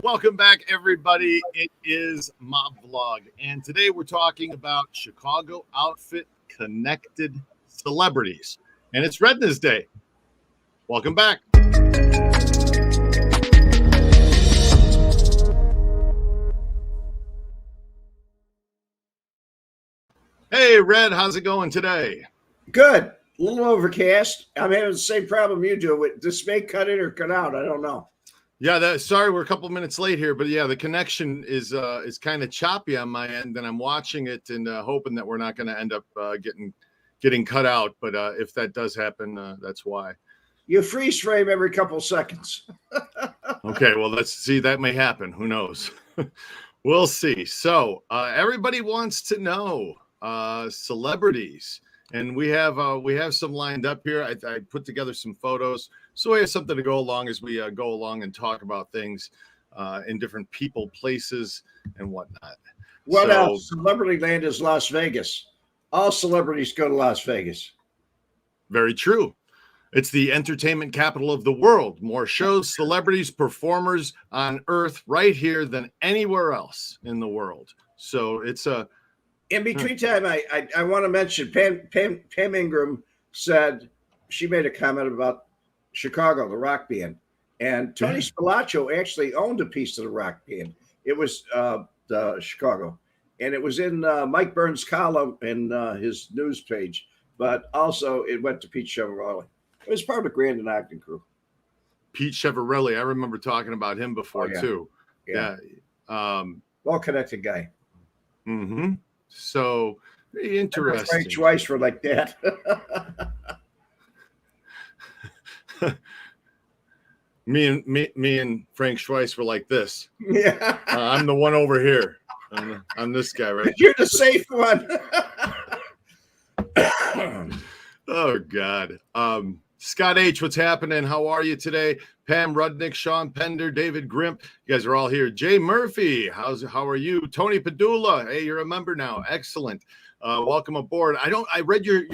Welcome back, everybody. It is Mob Vlog, and today we're talking about Chicago outfit connected celebrities, and it's Rednesday. Welcome back. Hey, Red, how's it going today? Good. A little overcast. I'm having the same problem you do. This may cut in or cut out. I don't know. Yeah, sorry we're a couple minutes late here, but yeah, the connection is kind of choppy on my end, and I'm watching it and hoping that we're not going to end up getting cut out. But if that does happen, that's why. You freeze frame every couple seconds. Okay, well, let's see. That may happen. Who knows? We'll see. So everybody wants to know celebrities, and we have some lined up here. I put together some photos, so we have something to go along as we go along and talk about things in different people, places, and whatnot. What else? Celebrity land is Las Vegas. All celebrities go to Las Vegas. Very true. It's the entertainment capital of the world. More shows, celebrities, performers on Earth right here than anywhere else in the world. So it's a... In between time, I want to mention Pam Ingram said she made a comment about Chicago, the rock band. And Tony Spilatro actually owned a piece of the rock band. It was the Chicago. And it was in Mike Burns' column in his news page. But also it went to Pete Chevrolet. It was part of the Grand and Ogden crew. Pete Chevrolet. I remember talking about him before, too. Yeah. Well-connected guy. Mm-hmm. So interesting. Frank Schweiss were like that. me and Frank Schweiss were like this. Yeah. I'm the one over here. I'm this guy right. You're the safe one. Oh God. Scott H, what's happening? How are you today? Pam Rudnick, Sean Pender, David Grimp. You guys are all here. Jay Murphy, how are you? Tony Padula, hey, you're a member now. Excellent. Welcome aboard. I read your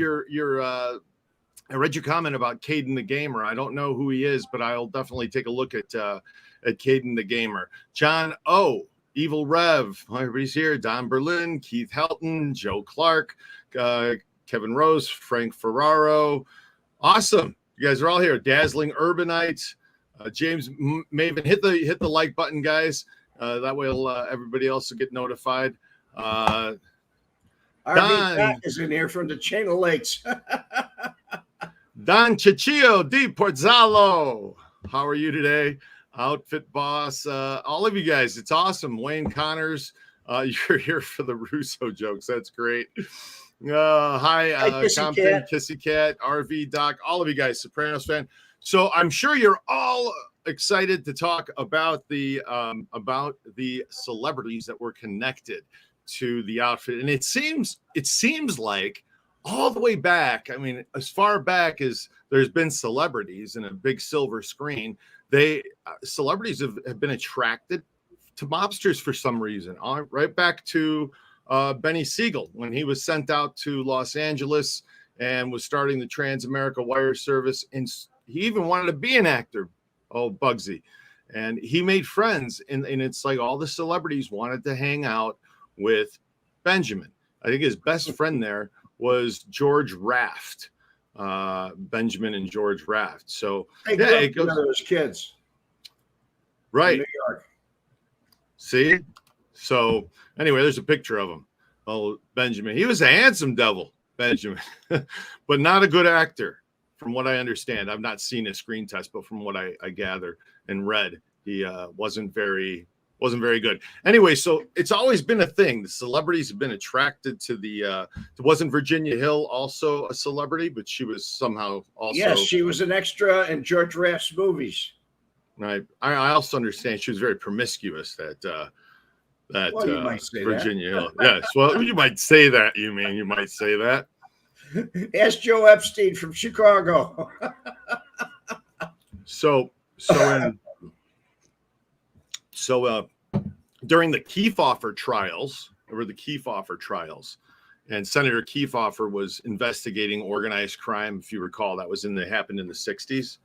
comment about Caden the Gamer. I don't know who he is, but I'll definitely take a look at Caden the Gamer. John O, Evil Rev, everybody's here. Don Berlin, Keith Helton, Joe Clark, Kevin Rose, Frank Ferraro. Awesome. You guys are all here. Dazzling Urbanites. James Maven, hit the like button, guys. That way everybody else will get notified. Don is in here from the Chain of Lakes. Don Ciccio di Porzalo. How are you today? Outfit boss. All of you guys. It's awesome. Wayne Connors. You're here for the Russo jokes. That's great. Hi, Compton, Kissy Cat, RV Doc, all of you guys, Sopranos fan. So I'm sure you're all excited to talk about the celebrities that were connected to the outfit, and it seems like all the way back. I mean, as far back as there's been celebrities in a big silver screen, celebrities have been attracted to mobsters for some reason. Right back to Benny Siegel, when he was sent out to Los Angeles and was starting the Trans-America Wire Service, and he even wanted to be an actor, Bugsy, and he made friends, and it's like all the celebrities wanted to hang out with Benjamin. I think his best friend there was George Raft, Benjamin and George Raft. So it goes to those kids, right? In New York. See. So anyway, there's a picture of him. Oh, Benjamin. He was a handsome devil, Benjamin, but not a good actor, from what I understand. I've not seen a screen test, but from what I gather and read, he wasn't very good. Anyway, so it's always been a thing. The celebrities have been attracted to the. Wasn't Virginia Hill also a celebrity? But she was somehow also. Yes, she was an extra in George Raft's movies. Right. I also understand she was very promiscuous. You might say Virginia Hill. Yes. Well, you might say that. You might say that. Ask Joe Epstein from Chicago. So during the Kefauver trials, and Senator Kefauver was investigating organized crime. If you recall, that happened in the 60s.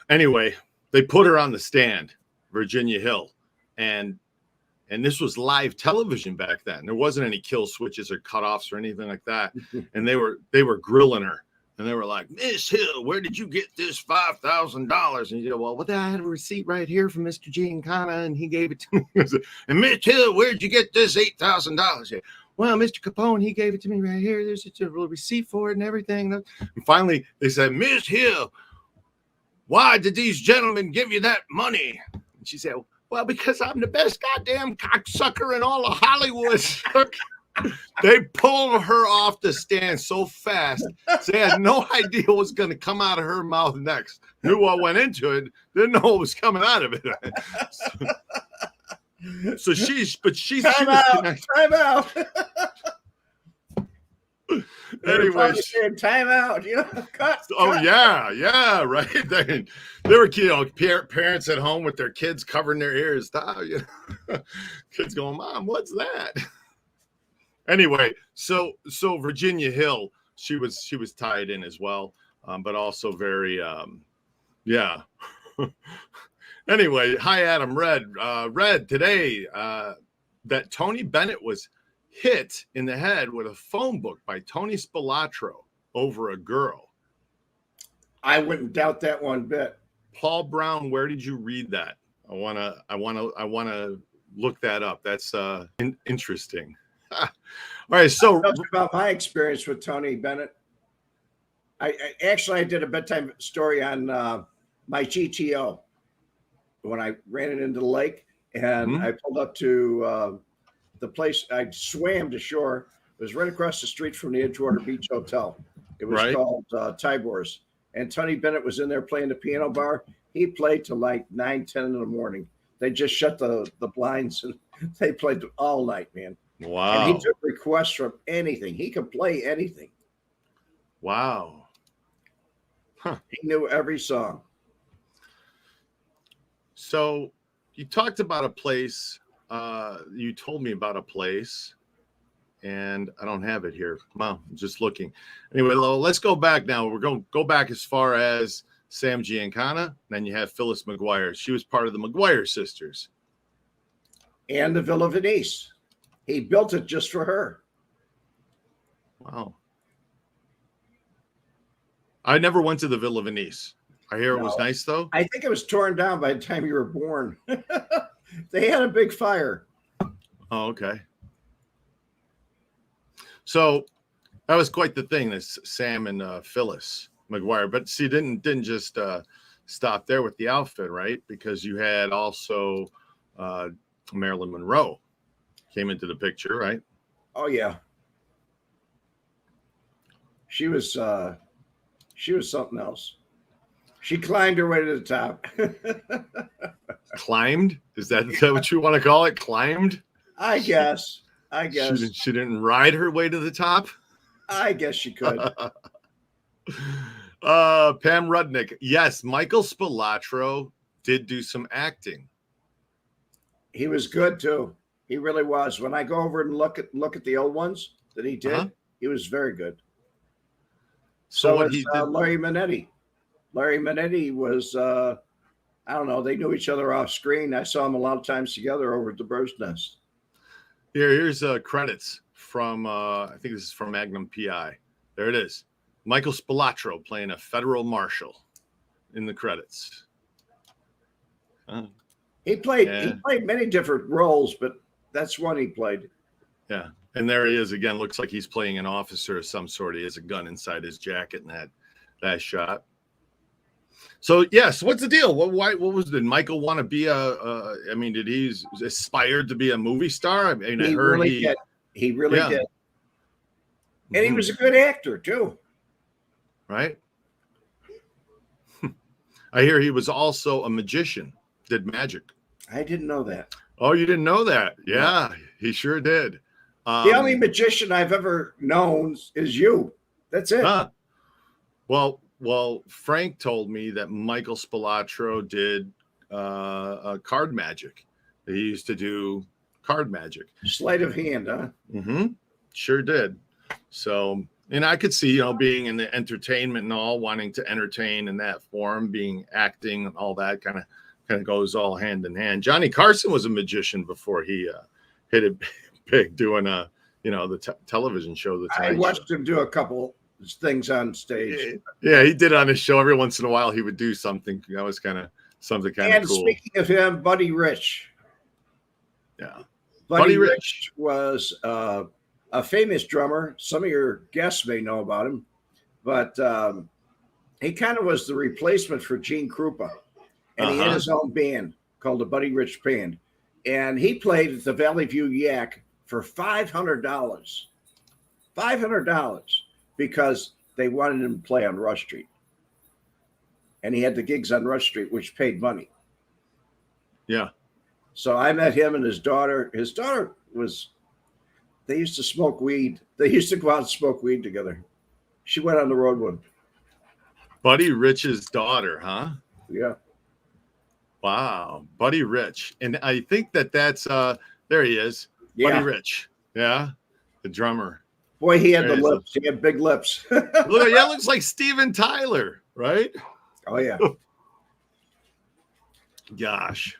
Anyway, they put her on the stand Virginia Hill, and this was live television back then. There wasn't any kill switches or cutoffs or anything like that. And they were grilling her, and they were like, "Miss Hill, where did you get this $5,000?" And you go, "Well, I had a receipt right here from Mr. Giancana, and he gave it to me." And Miss Hill, where did you get this $8,000? Well, Mr. Capone, he gave it to me right here. There's a receipt for it and everything. And finally, they said, "Miss Hill, why did these gentlemen give you that money?" And she said, "Well, because I'm the best goddamn cocksucker in all of Hollywood." They pulled her off the stand so fast. They had no idea what was going to come out of her mouth next. Knew what went into it, didn't know what was coming out of it. So she's time out. Anyway, time out. Cut. Yeah, right. They were, parents at home with their kids covering their ears. Kids going, "Mom, what's that?" Anyway, so Virginia Hill, she was tied in as well, but also very, yeah. Anyway, hi Adam. Red today that Tony Bennett was hit in the head with a phone book by Tony Spilatro over a girl. I wouldn't doubt that one bit. Paul Brown, where did you read that? I wanna look that up. That's interesting. All right, so about my experience with Tony Bennett. I did a bedtime story on my GTO when I ran it into the lake, and I pulled up to the place. I swam to shore. It was right across the street from the Edgewater Beach Hotel. It was called Tibor's, and Tony Bennett was in there playing the piano bar. He played till like 9-10 in the morning. They just shut the blinds, and they played all night, man. Wow. And he took requests from anything. He could play anything. Wow. Huh. He knew every song. So you talked about a place. You told me about a place, and I don't have it here. Wow, I'm just looking. Anyway, let's go back now. We're going to go back as far as Sam Giancana. Then you have Phyllis McGuire. She was part of the McGuire sisters. And the Villa Venice. He built it just for her. Wow. I never went to the Villa Venice. I hear it was nice, though. I think it was torn down by the time you were born. They had a big fire. Oh, okay. So that was quite the thing, this Sam and Phyllis McGuire. But see, didn't just stop there with the outfit, right? Because you had also Marilyn Monroe came into the picture, right? Oh yeah. She was something else. She climbed her way to the top. Climbed? Is that what you want to call it? Climbed? I guess. She didn't ride her way to the top? I guess she could. Pam Rudnick. Yes, Michael Spilatro did do some acting. He was good too. He really was. When I go over and look at the old ones that he did, he was very good. So what he did, Larry Manetti. Larry Manetti was, I don't know, they knew each other off screen. I saw them a lot of times together over at the Bird's Nest. Here's credits from, I think this is from Magnum PI. There it is. Michael Spilatro playing a federal marshal in the credits. He played many different roles, but that's one he played. Yeah. And there he is again. Looks like he's playing an officer of some sort. He has a gun inside his jacket in that shot. So yes, what's the deal? What was did Michael want to be I mean, did he aspired to be a movie star? I mean, I heard he really did. And he was a good actor too. Right. I hear he was also a magician, did magic. I didn't know that. Oh, you didn't know that? Yeah, he sure did. The only magician I've ever known is you. That's it. Well, Frank told me that Michael Spilatro did card magic. He used to do card magic. Sleight of hand, huh? Mm-hmm. Sure did. So, and I could see, being in the entertainment and all, wanting to entertain in that form, being acting and all that kind kind of goes all hand in hand. Johnny Carson was a magician before he hit it big doing the television show. I watched him do a couple things on stage. Yeah, he did on his show. Every once in a while, he would do something. That was kind of something kind of cool. And speaking of him, Buddy Rich. Yeah. Buddy Rich was a famous drummer. Some of your guests may know about him, but he kind of was the replacement for Gene Krupa. And he had his own band called the Buddy Rich Band. And he played at the Valley View Yak for $500. $500 because they wanted him to play on Rush Street. And he had the gigs on Rush Street, which paid money. Yeah. So I met him and his daughter. His daughter they used to smoke weed. They used to go out and smoke weed together. She went on the road with him. Buddy Rich's daughter, huh? Yeah. Wow. Buddy Rich. And I think that's there he is. Yeah. Buddy Rich. Yeah. The drummer. Boy, he had the lips. He had big lips. Looks like Steven Tyler, right? Oh, yeah. Gosh.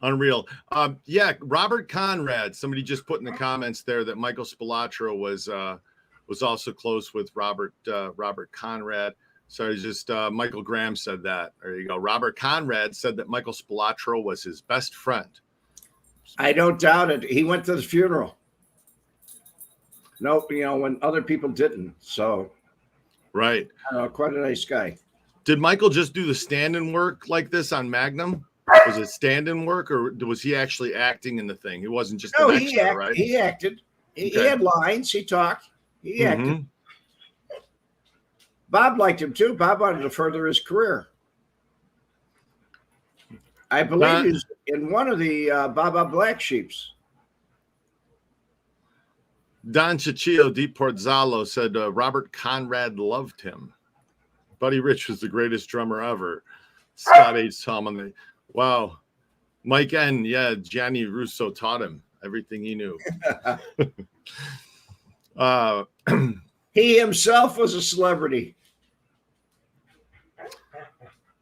Unreal. Robert Conrad. Somebody just put in the comments there that Michael Spilatro was also close with Robert Conrad. So it's just Michael Graham said that. There you go. Robert Conrad said that Michael Spilatro was his best friend. I don't doubt it. He went to the funeral. Nope, when other people didn't. So, right. Quite a nice guy. Did Michael just do the stand-in work like this on Magnum? Was it stand-in work, or was he actually acting in the thing? He wasn't just an extra, right? He acted. He had lines. He talked. He acted. Bob liked him too. Bob wanted to further his career. I believe he's in one of the Baba Black Sheeps. Don Ciccio Di Porzalo said Robert Conrad loved him. Buddy Rich was the greatest drummer ever. Scott H. Tom on the wow. Mike N. Yeah, Gianni Russo taught him everything he knew. He himself was a celebrity.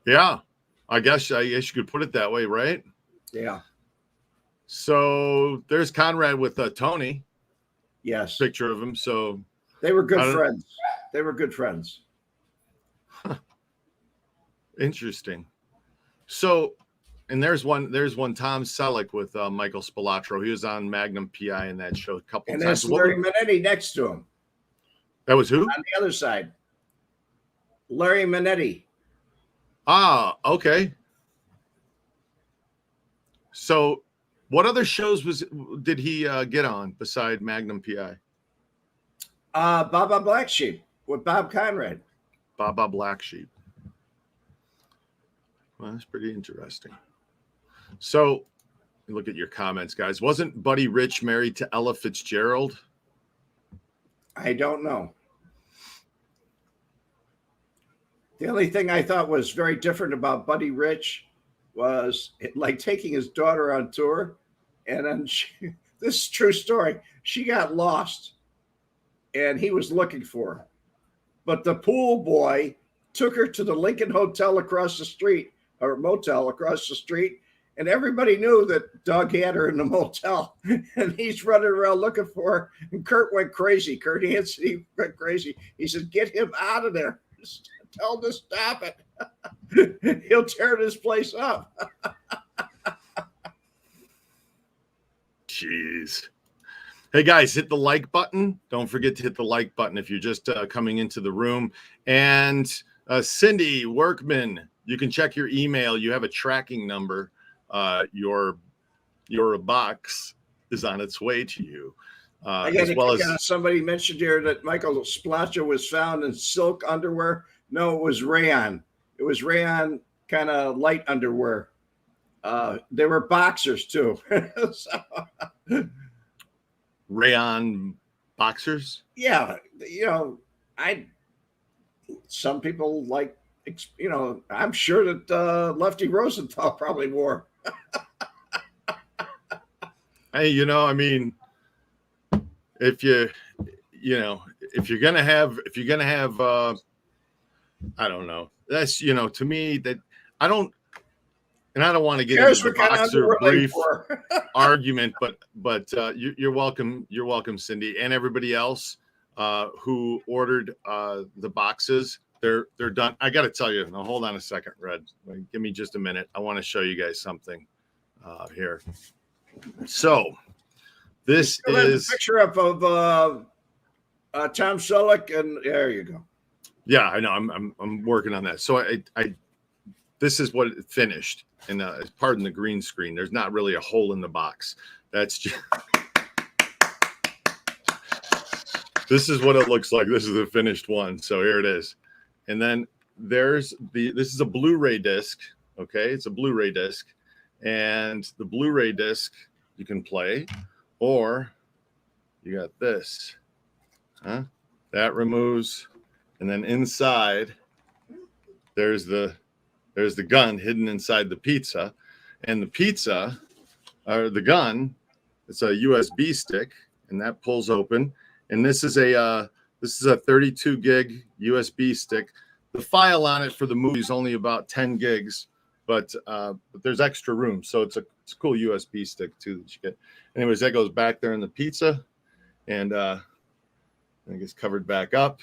Yeah, I guess you could put it that way, right? Yeah. So there's Conrad with Tony. Yes. Picture of him. So they were good friends. They were good friends. Huh. Interesting. So, and there's one Tom Selleck with Michael Spilatro. He was on Magnum PI in that show a couple and times. And there's Larry Manetti next to him. That was who? On the other side. Larry Manetti. Ah, okay. So what other shows did he get on beside Magnum PI? Baba Black Sheep with Bob Conrad. Baba Black Sheep. Well, that's pretty interesting. So look at your comments, guys. Wasn't Buddy Rich married to Ella Fitzgerald? I don't know. The only thing I thought was very different about Buddy Rich was like taking his daughter on tour. And then this is a true story. She got lost and he was looking for her. But the pool boy took her to the Lincoln Hotel across the street, or motel across the street. And everybody knew that Doug had her in the motel. And he's running around looking for her. And Kurt went crazy. Kurt Hansen went crazy. He said, "Get him out of there. Tell him to stop it. He'll tear this place up." Jeez. Hey, guys, hit the like button. Don't forget to hit the like button if you're just coming into the room. And Cindy Workman, you can check your email. You have a tracking number. Your box is on its way to you. As well as somebody mentioned here that Michael Spilatro was found in silk underwear. No, it was rayon. It was rayon kind of light underwear. They were boxers too. Rayon boxers? Yeah, some people like, I'm sure that Lefty Rosenthal probably wore. Hey, I mean, if you're gonna have, I don't know. That's, to me, that I don't And I don't want to get Here's into the what kind of boxer underwear they brief wore. argument, but you're welcome. You're welcome, Cindy, and everybody else who ordered the boxes. They're done. I got to tell you. Now, hold on a second, Red. Give me just a minute. I want to show you guys something here. So this is a picture up of Tom Selleck, and there you go. Yeah, I know. I'm working on that. So I this is what it finished. And pardon the green screen. There's not really a hole in the box. That's just. This is what it looks like. This is the finished one. So here it is. And then this is a Blu-ray disc. Okay, it's a Blu-ray disc, and the Blu-ray disc you can play, or you got this. That removes, and then inside there's the gun hidden inside the pizza, and the pizza or the gun, it's a USB stick, and that pulls open, and this is a 32 gig USB stick. The file on it for the movie is only about 10 gigs, but there's extra room, so it's a cool USB stick too that you get. Anyways, that goes back there in the pizza, and I think it's covered back up.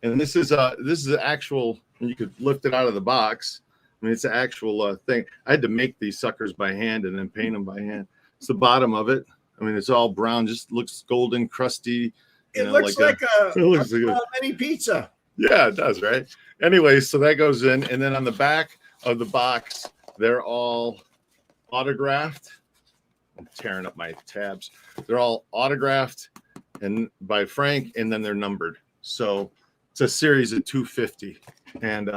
And this is an actual. You could lift it out of the box. I mean, it's an actual thing. I had to make these suckers by hand and then paint them by hand. It's the bottom of it. I mean, it's all brown, just looks golden, crusty. It looks like a mini pizza. Yeah, it does, right? Anyway, so that goes in, and then on the back of the box, they're all autographed. I'm tearing up my tabs. They're all autographed and by Frank, and then they're numbered. So it's a series of 250, and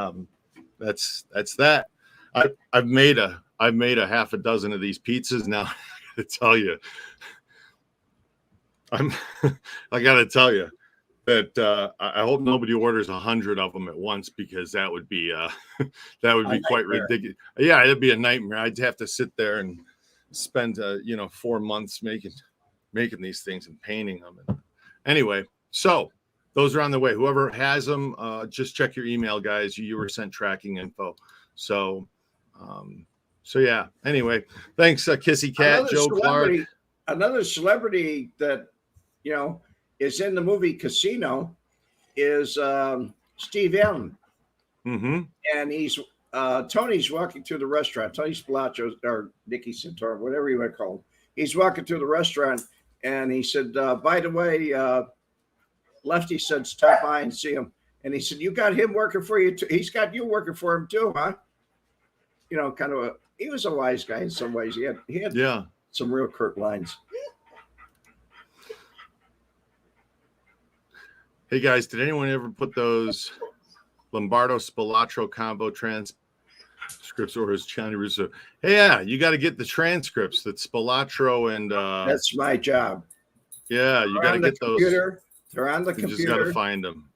that's that. I've made a half a dozen of these pizzas now. I gotta tell you, I gotta tell you that I hope nobody orders 100 of them at once, because that would be quite ridiculous. Yeah, it'd be a nightmare. I'd have to sit there and spend 4 months making these things and painting them. And anyway, so those are on the way. Whoever has them, just check your email, guys. You were sent tracking info. So yeah. Anyway, thanks, Kissy Cat, Joe Clark. Another celebrity that is in the movie Casino is Steve Allen. Mm-hmm. And he's Tony's walking through the restaurant. Tony Spilatro or Nicky Santor, whatever you want to call him. He's walking through the restaurant, and he said, by the way, Lefty said stop by and see him. And he said, you got him working for you too. He's got you working for him too, huh? He was a wise guy in some ways. He had some real curt lines. Hey guys, did anyone ever put those Lombardo Spilatro combo transcripts or his Johnny Russo? Hey, yeah, you got to get the transcripts that Spilatro and that's my job. Yeah, you got to get those. They're on the computer. You just got to find them.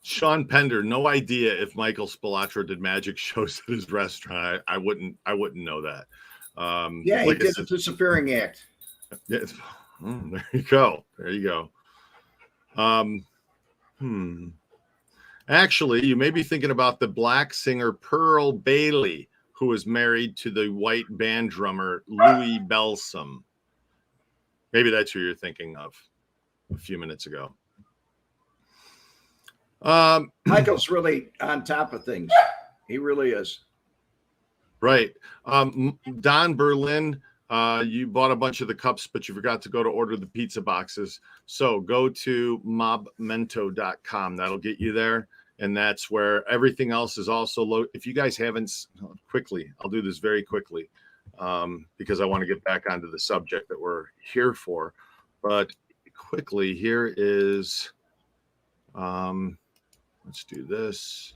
Sean Pender, no idea if Michael Spilatro did magic shows at his restaurant. I wouldn't know that. Yeah, he did the disappearing act. Yeah. There you go. Actually, you may be thinking about the black singer Pearl Bailey, who was married to the white band drummer Louis Bellsome. Maybe that's who you're thinking of a few minutes ago. Michael's really on top of things. He really is. Right. Don Berlin, you bought a bunch of the cups, but you forgot to go to order the pizza boxes. So go to mobmento.com. That'll get you there. And that's where everything else is also low. If you guys haven't, quickly, I'll do this very quickly because I want to get back onto the subject that we're here for. But quickly, here is, let's do this.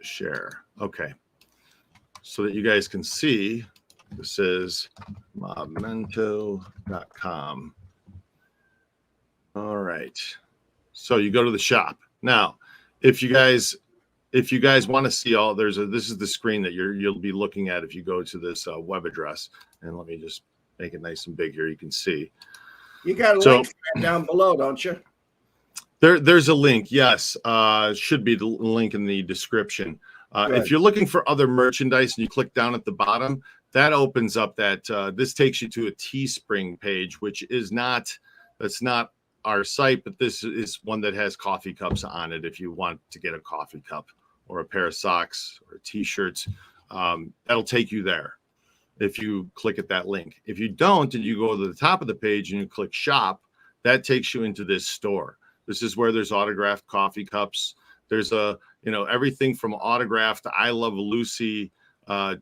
Share. Okay. So that you guys can see, this is mobmento.com. All right. So you go to the shop. Now, if you guys want to see all, this is the screen that you'll be looking at if you go to this web address. And let me just make it nice and big here. You can see. You got a link down below, don't you? There's a link. Yes, should be the link in the description. If you're looking for other merchandise and you click down at the bottom, that opens up that this takes you to a Teespring page, which is that's not our site, but this is one that has coffee cups on it. If you want to get a coffee cup or a pair of socks or T-shirts, that'll take you there if you click at that link. If you don't, and you go to the top of the page and you click shop, that takes you into this store. This is where there's autographed coffee cups. There's everything from autographed I Love Lucy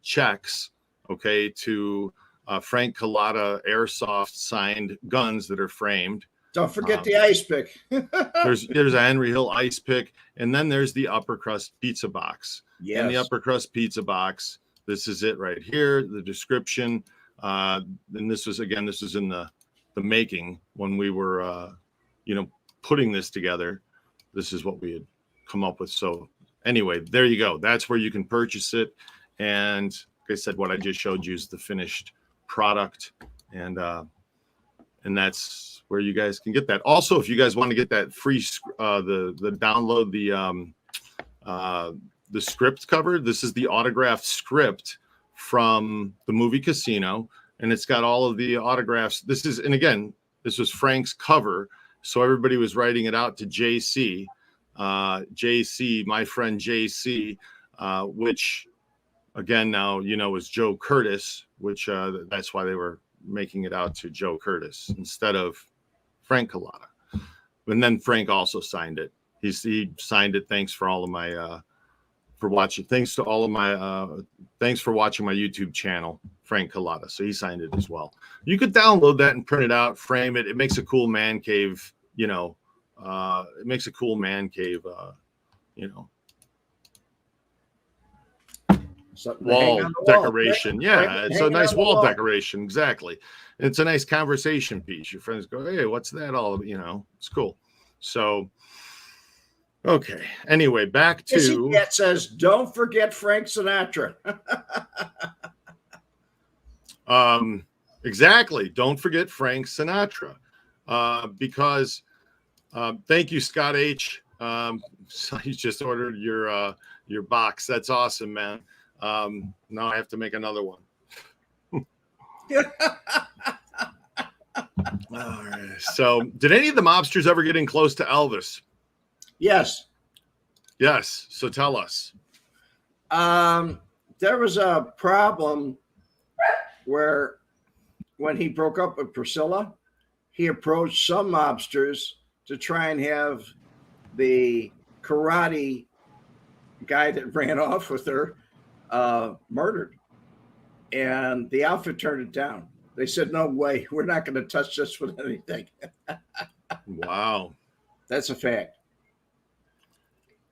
checks, okay, to Frank Collada airsoft signed guns that are framed. Don't forget the ice pick. there's a Henry Hill ice pick, and then there's the upper crust pizza box. Yes. And the upper crust pizza box, this is it right here, the description. And this was in the making when we were putting this together. This is what we had come up with. So anyway, there you go. That's where you can purchase it. And like I said, what I just showed you is the finished product, and that's where you guys can get that. Also, if you guys want to get that free the download the script cover, this is the autographed script from the movie Casino, and it's got all of the autographs. This was Frank's cover, so everybody was writing it out to JC, my friend JC, which again now is Joe Curtis, which that's why they were making it out to Joe Curtis instead of Frank Collada. And then Frank also signed it. He signed it. Thanks for all of my for watching. Thanks for watching my YouTube channel, Frank Collada. So he signed it as well. You could download that and print it out, frame it. It makes a cool man cave. It makes a cool man cave. Wall decoration. Wall. Yeah, it's a nice wall decoration. Exactly. It's a nice conversation piece. Your friends go, "Hey, what's that all?" It's cool. So, okay. Anyway, back to that says, "Don't forget Frank Sinatra." Exactly. Don't forget Frank Sinatra, because thank you, Scott H. So you just ordered your box. That's awesome, man. Now I have to make another one. All right. So, did any of the mobsters ever get in close to Elvis? Yes. Yes. So tell us. There was a problem where when he broke up with Priscilla, he approached some mobsters to try and have the karate guy that ran off with her murdered, and the outfit turned it down. They said, "No way, we're not going to touch this with anything." Wow, that's a fact.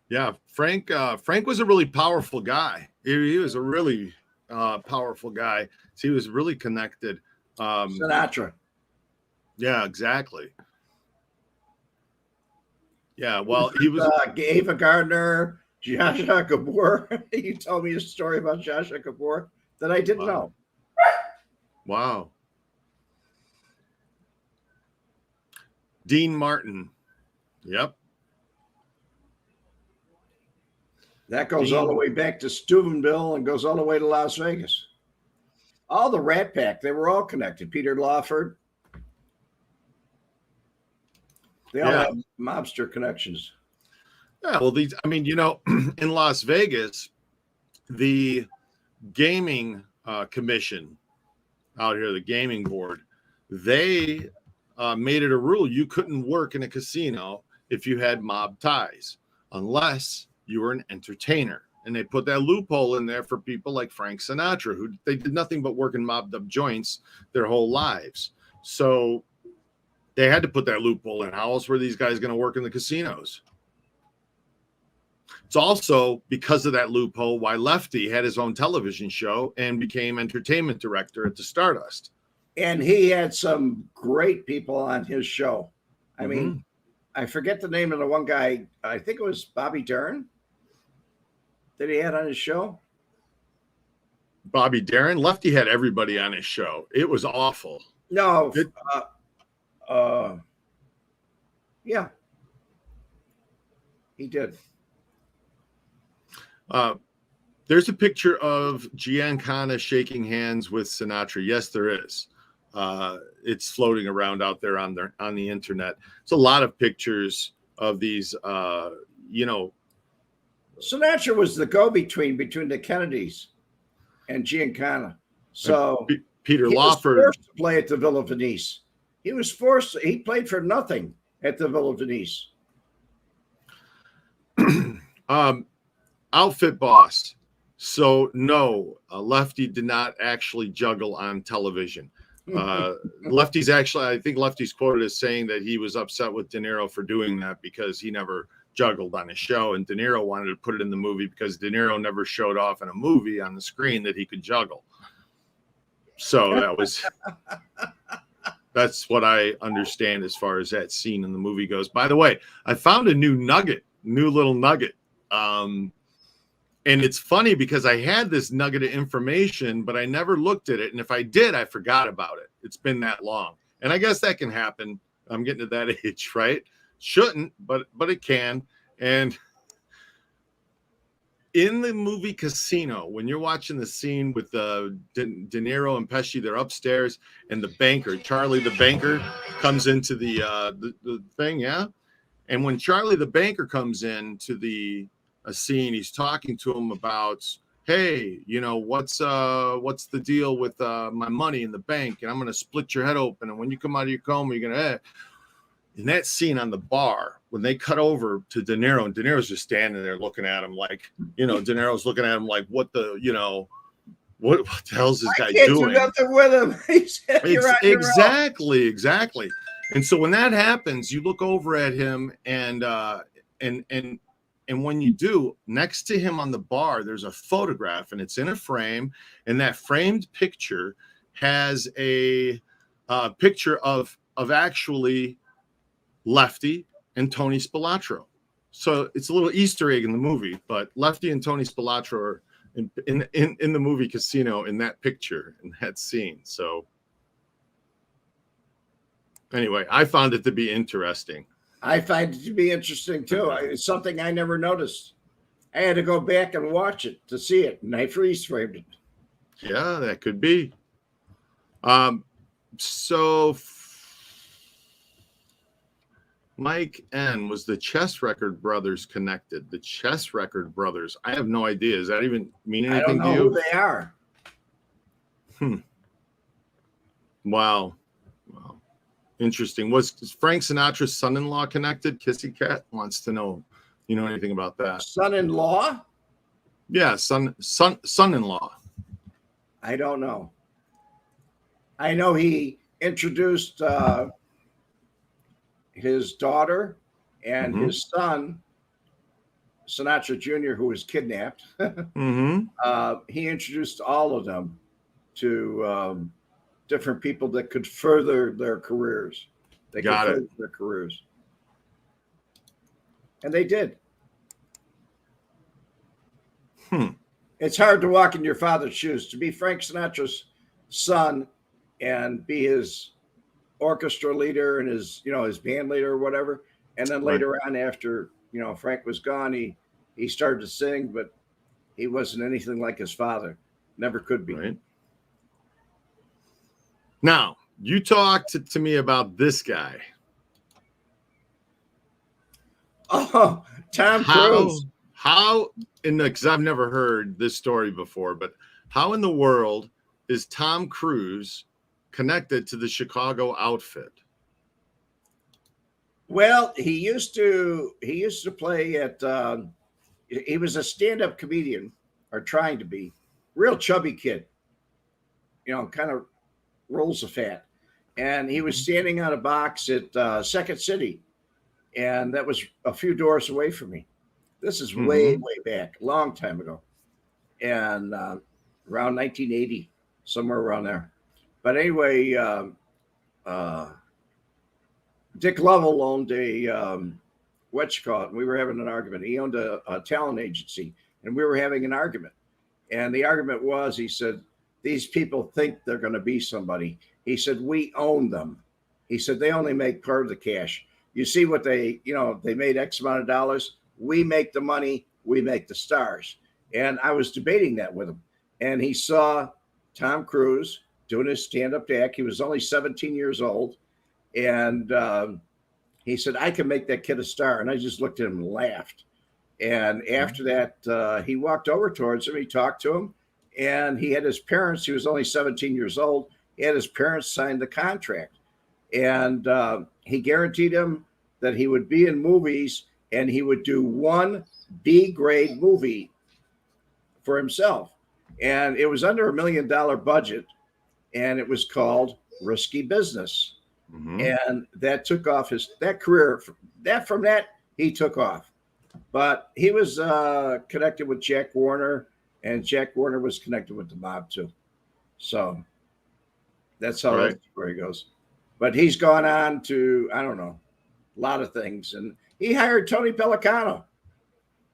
Yeah, Frank was a really powerful guy. He was a really powerful guy. So he was really connected. Sinatra. Yeah, exactly. Yeah, well, he was Ava Gardner, Zsa Zsa Gabor. You told me a story about Zsa Zsa Gabor that I didn't know. Wow. Dean Martin. Yep. That goes all the way back to Steubenville and goes all the way to Las Vegas. All the Rat Pack, they were all connected. Peter Lawford. They all have mobster connections. Yeah, well, in Las Vegas, the gaming commission out here, the gaming board, they made it a rule you couldn't work in a casino if you had mob ties, unless you were an entertainer. And they put that loophole in there for people like Frank Sinatra, who they did nothing but work in mobbed up joints their whole lives. So they had to put that loophole in. How else were these guys going to work in the casinos? It's also because of that loophole why Lefty had his own television show and became entertainment director at the Stardust. And he had some great people on his show. I mean, I forget the name of the one guy. I think it was Bobby Darin that he had on his show. Bobby Darin? Lefty had everybody on his show. It was awful. No. Yeah. He did. There's a picture of Giancana shaking hands with Sinatra. Yes, there is. It's floating around out there on the internet. It's a lot of pictures of these. Sinatra was the go-between between the Kennedys and Giancana. So Peter he Lawford was forced to play at the Villa Venice. He was forced. He played for nothing at the Villa Venice. Outfit boss. So no, Lefty did not actually juggle on television. Lefty's actually, I think Lefty's quoted as saying that he was upset with De Niro for doing that because he never juggled on his show, and De Niro wanted to put it in the movie because De Niro never showed off in a movie on the screen that he could juggle. So that's what I understand as far as that scene in the movie goes. By the way, I found a new little nugget. And it's funny because I had this nugget of information, but I never looked at it. And if I did, I forgot about it. It's been that long. And I guess that can happen. I'm getting to that age, right? Shouldn't, but it can. And in the movie Casino, when you're watching the scene with De Niro and Pesci, they're upstairs, and the banker, Charlie the banker, comes into the thing, yeah? And when Charlie the banker comes into a scene, he's talking to him about, hey, what's the deal with my money in the bank, and I'm going to split your head open, and when you come out of your coma, you're going to in that scene on the bar, when they cut over to De Niro, and De Niro's just standing there looking at him like, De Niro's looking at him like, what the hell's this guy doing? I can't do nothing with him. He said, Exactly. And so when that happens, you look over at him, and when you do, next to him on the bar, there's a photograph, and it's in a frame, and that framed picture has a picture of actually Lefty and Tony Spilatro. So it's a little Easter egg in the movie, but Lefty and Tony Spilatro are in the movie Casino in that picture, in that scene. So anyway, I found it to be interesting. I find it to be interesting too. It's something I never noticed. I had to go back and watch it to see it, and I freeze framed it. Yeah, that could be. So Mike N, was the Chess Record Brothers connected? The Chess Record Brothers. I have no idea. Does that even mean anything to you? I don't know who they are. Wow. Interesting. Was Frank Sinatra's son-in-law connected? Kissy Cat wants to know. You know anything about that? Son-in-law? Yeah, son-in-law. I don't know. I know he introduced his daughter and his son, Sinatra Jr., who was kidnapped. He introduced all of them to different people that could further their careers. Their careers. And they did. It's hard to walk in your father's shoes. To be Frank Sinatra's son and be his orchestra leader and his band leader or whatever. And then later on, after, Frank was gone, he started to sing, but he wasn't anything like his father. Never could be. Right. Now, you talked to me about this guy. Oh, Tom Cruise. Because I've never heard this story before, but how in the world is Tom Cruise connected to the Chicago outfit? Well, he used to play at he was a stand-up comedian, or trying to be, real chubby kid, kind of rolls of fat. And he was standing on a box at Second City, and that was a few doors away from me. This is way back, a long time ago. And around 1980, somewhere around there. But anyway, Dick Lovell owned a we were having an argument. He owned a talent agency, and we were having an argument. And the argument was, he said, these people think they're going to be somebody. He said, we own them. He said, they only make part of the cash. You see what they made X amount of dollars. We make the money, we make the stars. And I was debating that with him. And he saw Tom Cruise doing his stand-up act. He was only 17 years old. And he said, I can make that kid a star. And I just looked at him and laughed. And after that, he walked over towards him. He talked to him. And he had his parents. He was only 17 years old. He had his parents sign the contract. And he guaranteed him that he would be in movies and he would do one B-grade movie for himself. And it was under $1 million budget. And it was called Risky Business. Mm-hmm. And that took off that career. From that, he took off. But he was connected with Jack Warner, and Jack Warner was connected with the mob too. So that's how that story goes. But he's gone on to, I don't know, a lot of things. And he hired Tony Pellicano a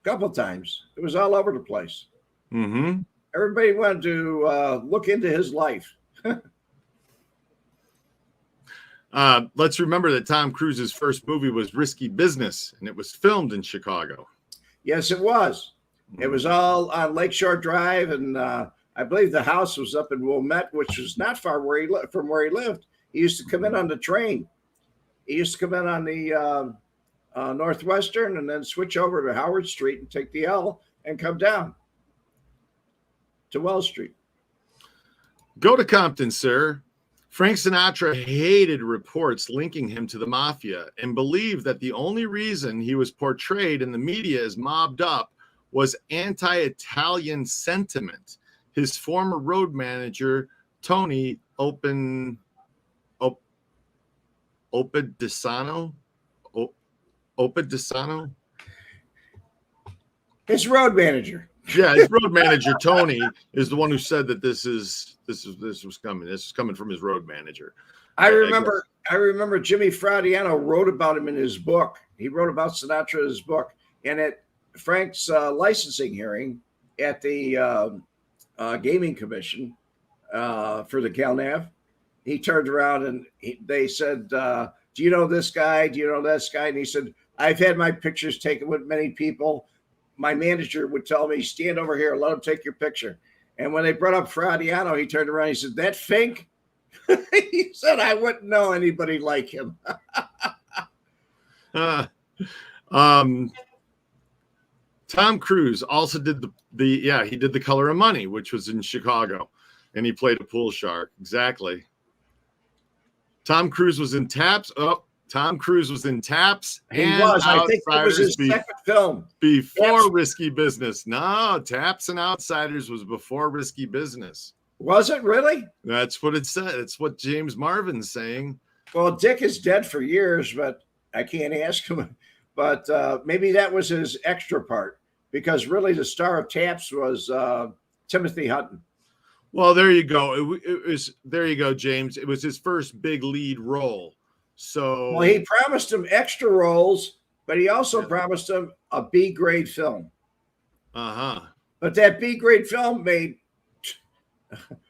couple of times. It was all over the place. Mm-hmm. Everybody wanted to look into his life. Let's remember that Tom Cruise's first movie was Risky Business, and it was filmed in Chicago. Yes, it was. It was all on Lakeshore Drive, and I believe the house was up in Wemette, which was not far from where he lived. He used to come in on the train. He used to come in on the Northwestern and then switch over to Howard Street and take the L and come down to Wells Street. Go to Compton, sir. Frank Sinatra hated reports linking him to the mafia and believed that the only reason he was portrayed in the media as mobbed up was anti-Italian sentiment. His former road manager, Tony Opedisano, his road manager. Yeah, his road manager Tony is the one who said that this was coming. This is coming from his road manager. I remember Jimmy Fradiano wrote about him in his book. He wrote about Sinatra in his book, and at Frank's licensing hearing at the gaming commission for the CalNav, he turned around and they said, "Do you know this guy? Do you know this guy?" And he said, "I've had my pictures taken with many people. My manager would tell me, stand over here, let him take your picture." And when they brought up Fradiano, he turned around, he said, "That Fink?" He said, "I wouldn't know anybody like him." Tom Cruise also did he did The Color of Money, which was in Chicago, and he played a pool shark. Exactly. Tom Cruise was in Taps. Tom Cruise was in Taps. He was. I think it was his second film. Before Risky Business. No, Taps and Outsiders was before Risky Business. Was it really? That's what it said. It's what James Marvin's saying. Well, Dick is dead for years, but I can't ask him. But maybe that was his extra part, because really the star of Taps was Timothy Hutton. Well, there you go. There you go, James. It was his first big lead role. So, well, he promised him extra roles, but he also promised him a B-grade film. But that B-grade film made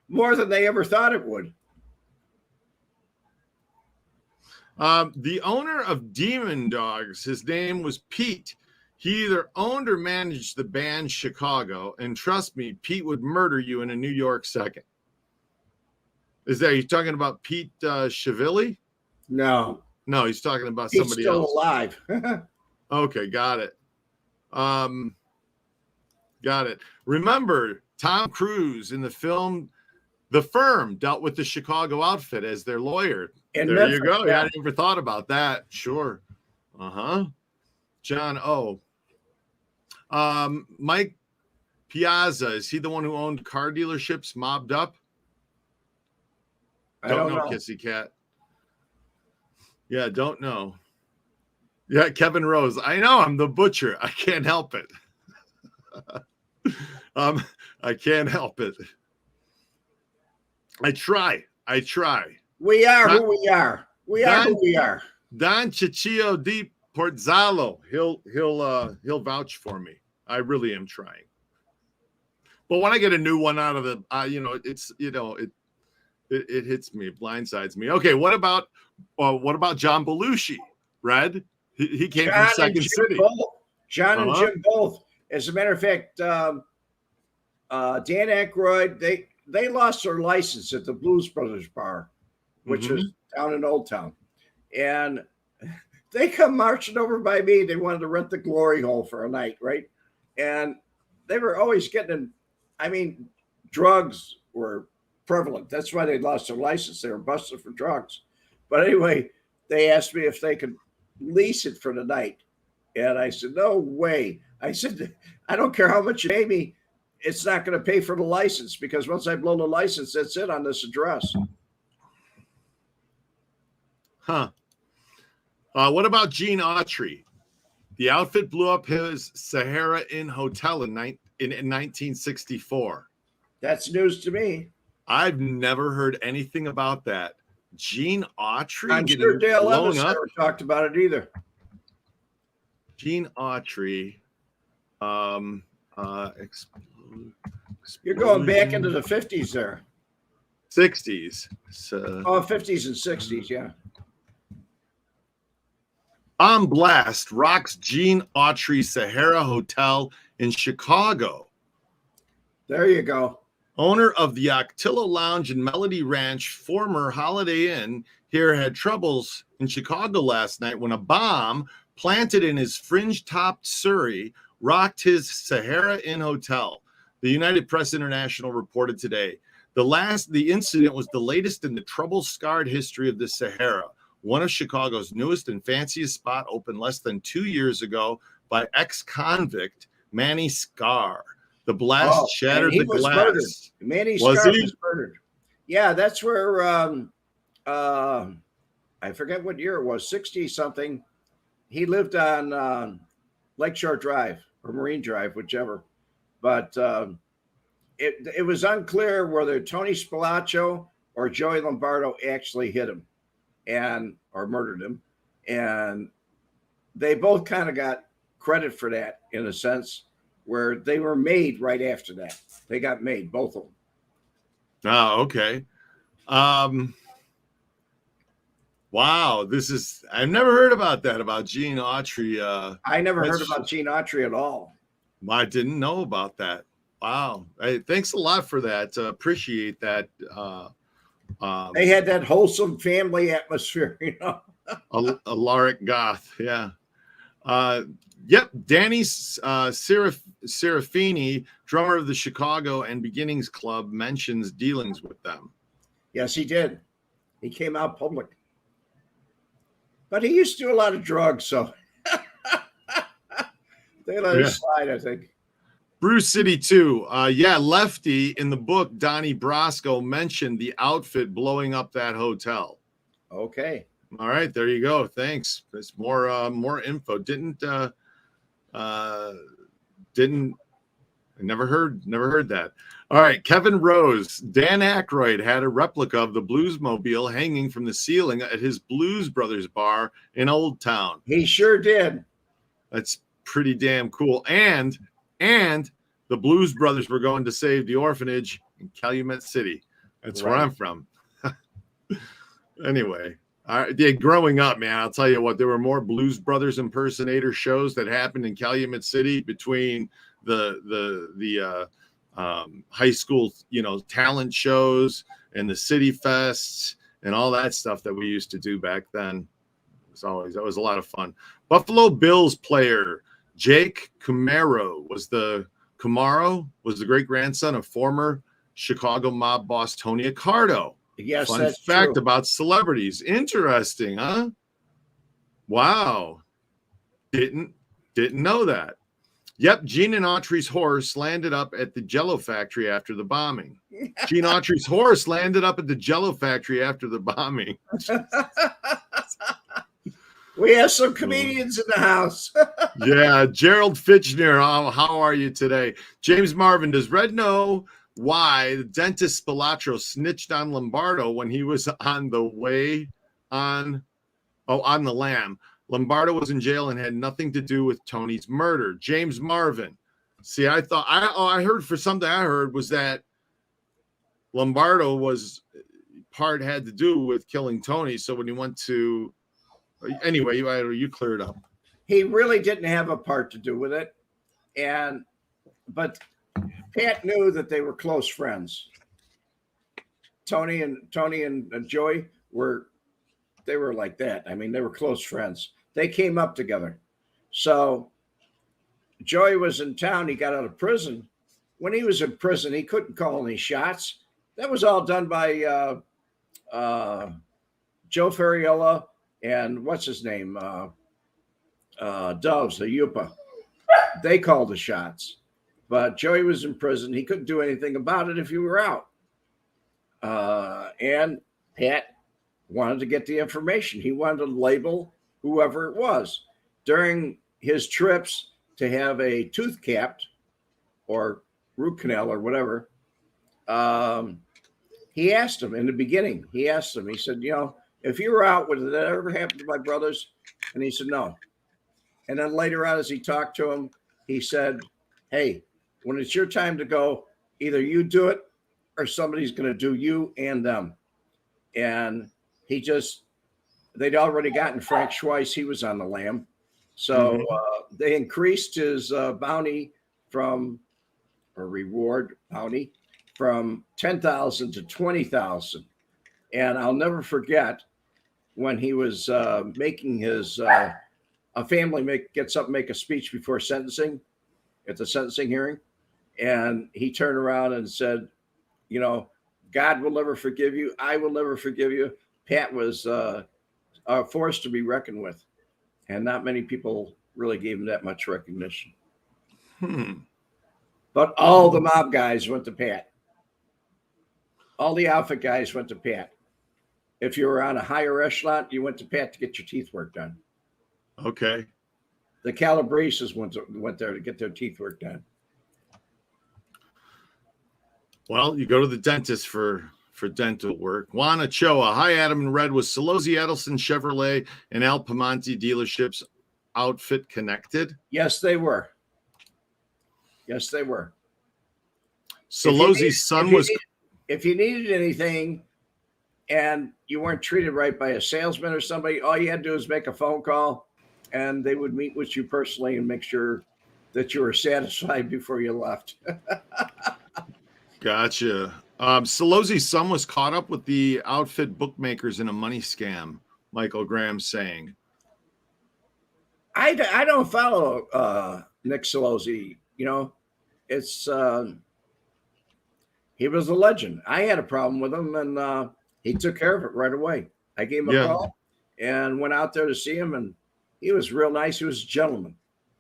more than they ever thought it would. The owner of Demon Dogs, his name was Pete. He either owned or managed the band Chicago, and trust me, Pete would murder you in a New York second. You talking about Pete Chiavilli? No, he's talking about Pete's somebody still else. Alive. Okay, got it. Got it. Remember, Tom Cruise in the film The Firm dealt with the Chicago outfit as their lawyer. And there you go. Yeah, I never thought about that. Sure. John O. Mike Piazza, is he the one who owned car dealerships mobbed up? I don't know. Kissy Cat. Yeah, don't know. Yeah, Kevin Rose. I know, I'm the butcher. I can't help it. I can't help it. I try. We are who we are. We are who we are. Don Ciccio di Porzalo. He'll vouch for me. I really am trying. But when I get a new one out of the, it hits me, it blindsides me. Okay, what about John Belushi? Red? He came from Second City. John and Jim both. As a matter of fact, Dan Aykroyd, they lost their license at the Blues Brothers bar, which was down in Old Town. And they come marching over by me. They wanted to rent the Glory Hole for a night, right? And they were always getting drugs were prevalent. That's why they lost their license. They were busted for drugs. But anyway, they asked me if they could lease it for the night. And I said, no way. I said, I don't care how much you pay me. It's not going to pay for the license, because once I blow the license, that's it on this address. Huh. What about Gene Autry? The outfit blew up his Sahara Inn hotel in 1964. That's news to me. I've never heard anything about that. Gene Autry? I'm sure Dale Evans never talked about it either. Gene Autry. You're going back into the 50s there. 60s. 50s and 60s, yeah. On Blast rocks Gene Autry Sahara Hotel in Chicago. There you go. Owner of the Octillo Lounge and Melody Ranch, former Holiday Inn, here had troubles in Chicago last night when a bomb planted in his fringe-topped Surrey rocked his Sahara Inn hotel. The United Press International reported today. The incident was the latest in the trouble-scarred history of the Sahara. One of Chicago's newest and fanciest spot opened less than 2 years ago by ex-convict Manny Scar. The blast shattered the glass. Murdered. Manny Scar was murdered. Yeah, that's where I forget what year it was, 60-something. He lived on Lakeshore Drive or Marine Drive, whichever. But it was unclear whether Tony Spilatro or Joey Lombardo actually hit him or murdered him. And they both kind of got credit for that, in a sense, where they were made right after that. They got made, both of them. Oh, okay. Wow, I've never heard about that, about Gene Autry. I never heard about Gene Autry at all. I didn't know about that. Wow. Hey, thanks a lot for that. Appreciate that. They had that wholesome family atmosphere, you know. Alaric Goth, yeah. Yep, Danny Serafini, drummer of the Chicago and Beginnings Club, mentions dealings with them. Yes, he did. He came out public. But he used to do a lot of drugs, so they let it slide, I think. Bruce City 2. Lefty, in the book, Donnie Brasco mentioned the outfit blowing up that hotel. Okay. All right, there you go. Thanks. There's more info. I never heard that. All right, Kevin Rose. Dan Aykroyd had a replica of the Bluesmobile hanging from the ceiling at his Blues Brothers bar in Old Town. He sure did. That's pretty damn cool. And the Blues Brothers were going to save the orphanage in Calumet City. That's right. Where I'm from. Anyway. Growing up, man, I'll tell you what, there were more Blues Brothers impersonator shows that happened in Calumet City between the high school, talent shows and the city fests and all that stuff that we used to do back then. That was a lot of fun. Buffalo Bills player Jake Camaro was the great grandson of former Chicago mob boss Tony Accardo. Yes, fun that's fact true. about celebrities. Interesting, huh? Wow. Didn't know that. Yep, Gene and Autry's horse landed up at the Jell-O factory after the bombing. Gene Autry's horse landed up at the Jell-O factory after the bombing. We have some comedians in the house. Yeah, Gerald Fitchner, how are you today? James Marvin, does Red know why the dentist Spilatro snitched on Lombardo when he was on the lam? Lombardo was in jail and had nothing to do with Tony's murder. James Marvin. See, I thought I heard was that Lombardo had to do with killing Tony. So when he went to, anyway, you clear it up. he really didn't have a part to do with it. But Pat knew that they were close friends. Tony and Joey were like that. I mean, they were close friends. They came up together. So Joey was in town. He got out of prison. When he was in prison, he couldn't call any shots. That was all done by Joe Ferriella and what's his name? Doves, the Yupa. They called the shots. But Joey was in prison. He couldn't do anything about it if you were out. And Pat wanted to get the information. He wanted to label whoever it was. During his trips to have a tooth capped or root canal or whatever, he asked him in the beginning. He said, if you were out, would that ever happen to my brothers? And he said, no. And then later on, as he talked to him, he said, hey, when it's your time to go, either you do it or somebody's going to do you and them. And they'd already gotten Frank Schweiss. He was on the lam. So they increased his reward bounty from 10,000 to 20,000. And I'll never forget when he was making his, a family gets up and make a speech before sentencing at the sentencing hearing. And he turned around and said, God will never forgive you. I will never forgive you. Pat was a force to be reckoned with. And not many people really gave him that much recognition. But all the mob guys went to Pat. All the outfit guys went to Pat. If you were on a higher echelon, you went to Pat to get your teeth work done. Okay. The Calabreses went there to get their teeth work done. Well, you go to the dentist for dental work. Juan Ochoa. Hi, Adam and Red. Was Solozzi, Edelson, Chevrolet, and Al Piemonte dealerships outfit connected? Yes, they were. Yes, they were. Solozzi's son was... If you needed anything and you weren't treated right by a salesman or somebody, all you had to do was make a phone call and they would meet with you personally and make sure that you were satisfied before you left. Gotcha. Solozzi's son was caught up with the outfit bookmakers in a money scam, Michael Graham saying. I don't follow Nick Solozzi. It's he was a legend. I had a problem with him, and he took care of it right away. I gave him a call and went out there to see him, and he was real nice. He was a gentleman,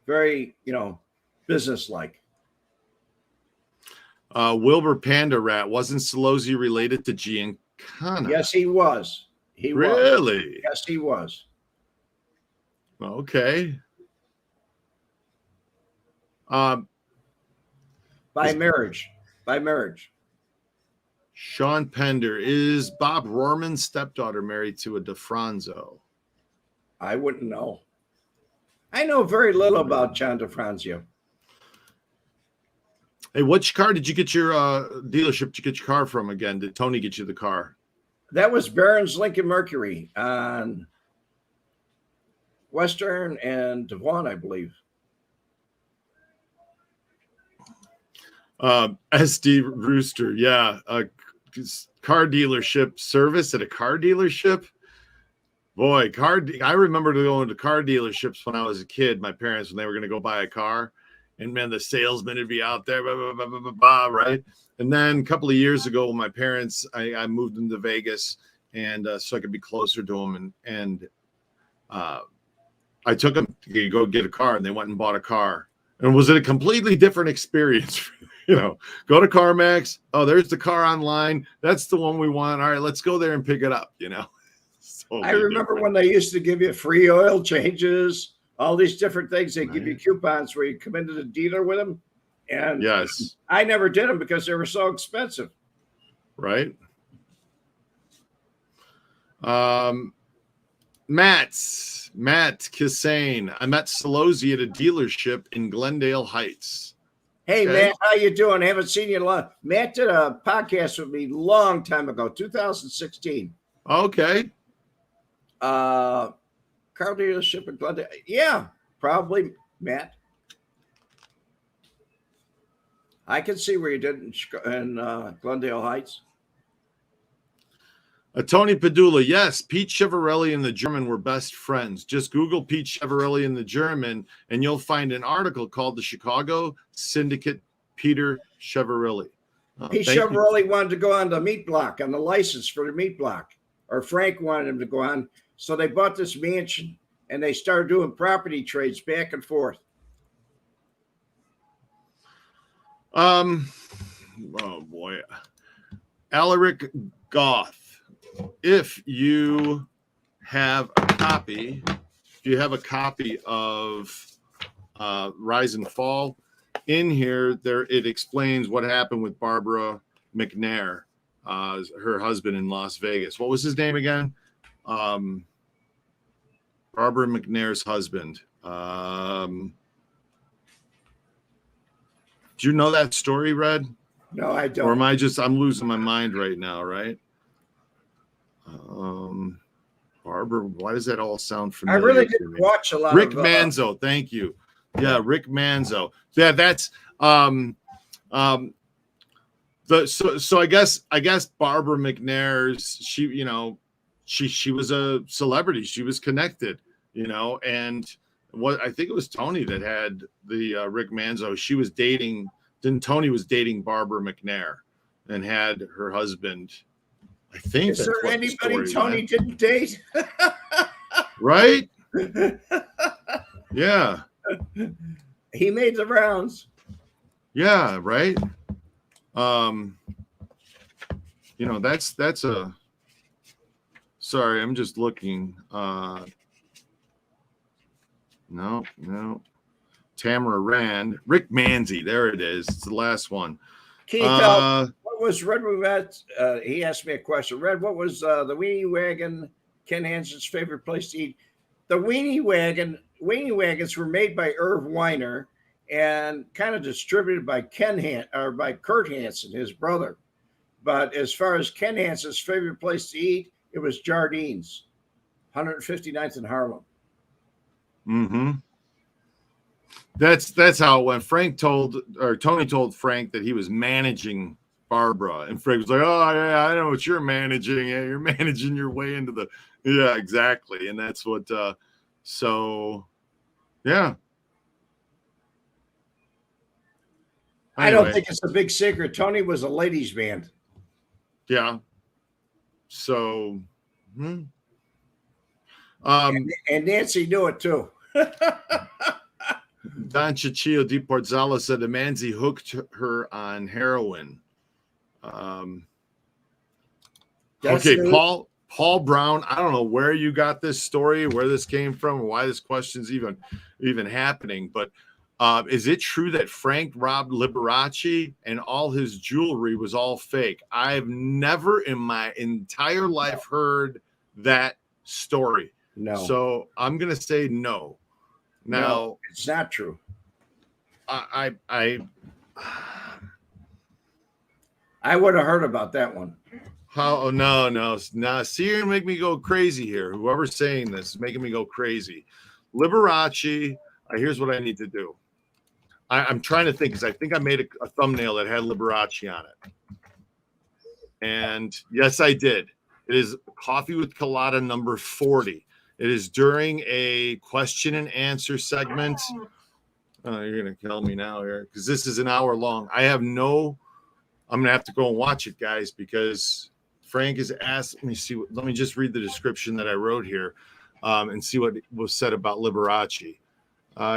very, businesslike. Wilbur Panda Rat, wasn't Solozzi related to Giancana? Yes, he was. Really? Yes, he was. Okay. By marriage. Sean Pender, is Bob Rohrman's stepdaughter married to a DeFranzo? I wouldn't know. I know very little about John DeFranzo. Hey, which car did you get your dealership? Did you get your car from again? Did Tony get you the car? That was Barron's Lincoln Mercury on Western and Devon, I believe. SD Rooster, yeah. Car dealership service at a car dealership. Boy, I remember going to car dealerships when I was a kid. My parents, when they were going to go buy a car, and man, the salesman would be out there, blah, blah, blah, blah, blah, blah, right? And then a couple of years ago, my parents, I moved them to Vegas, and so I could be closer to them, and I took them to go get a car, and they went and bought a car. And was it a completely different experience? Go to CarMax. Oh, there's the car online. That's the one we want. All right, let's go there and pick it up. I remember when they used to give you free oil changes, all these different things. They give you coupons where you come into the dealer with them. And yes, I never did them because they were so expensive. Right. Matt Kissane. I met Solozzi at a dealership in Glendale Heights. Hey, okay. Matt, how you doing? I haven't seen you in a long. Matt did a podcast with me long time ago, 2016. Okay. Car dealership in Glendale. Yeah, Probably, Matt. I can see where you did in Glendale Heights. Tony Padula, yes, Pete Chiavarelli and the German were best friends. Just Google Pete Chiavarelli and the German, and you'll find an article called "The Chicago Syndicate Peter Chiavarelli." Pete Chiavarelli wanted to go on the meat block, on the license for the meat block, or Frank wanted him to go on. So they bought this mansion, and they started doing property trades back and forth. Oh boy, Alaric Goth. If you have a copy, of Rise and Fall, in here, it explains what happened with Barbara McNair, her husband in Las Vegas. What was his name again? Barbara McNair's husband. Do you know that story, Red? No, I don't. Or am I'm losing my mind right now, right? Barbara, why does that all sound familiar? I really didn't watch a lot Rick of Manzo, thank you. Yeah, Rick Manzo. Yeah, that's so I guess Barbara McNair's, she was a celebrity. She was connected, and what I think it was Tony that had the Rick Manzo. She was dating, then Tony was dating Barbara McNair and had her husband. I think. Is there anybody Tony didn't date? Right? Yeah. He made the rounds. Yeah, right. That's a. Sorry, I'm just looking. No. Tamara Rand, Rick Manzi. There it is. It's the last one. Keith, what was Red Wemette? He asked me a question. Red, what was the Weenie Wagon, Ken Hansen's favorite place to eat? The Weenie Wagons were made by Irv Weiner and kind of distributed by by Kurt Hansen, his brother. But as far as Ken Hansen's favorite place to eat, it was Jardine's, 159th in Harlem. Mm-hmm. That's how it went. Tony told Frank that he was managing Barbara, and Frank was like, "Oh yeah, I know what you're managing. Yeah, you're managing your way into the yeah, exactly." And that's what. So, yeah. Anyway. I don't think it's a big secret. Tony was a ladies' man. Yeah. So. And Nancy knew it too. Don Ciccio Di Porzala said the Manzi hooked her on heroin. Okay, Paul Brown. I don't know where you got this story, where this came from, or why this question's even happening. But is it true that Frank robbed Liberace and all his jewelry was all fake? I've never in my entire life heard that story. No. So I'm gonna say no. Now, no, it's not true. I would have heard about that one. How? Oh, no. See, you're gonna make me go crazy here. Whoever's saying this is making me go crazy. Liberace. Here's what I need to do. I'm trying to think because I think I made a thumbnail that had Liberace on it. And yes, I did. It is Coffee with Colada number 40. It is during a question and answer segment. Oh, you're going to kill me now here because this is an hour long. I'm going to have to go and watch it, guys, because Frank has asked. Let me just read the description that I wrote here and see what was said about Liberace.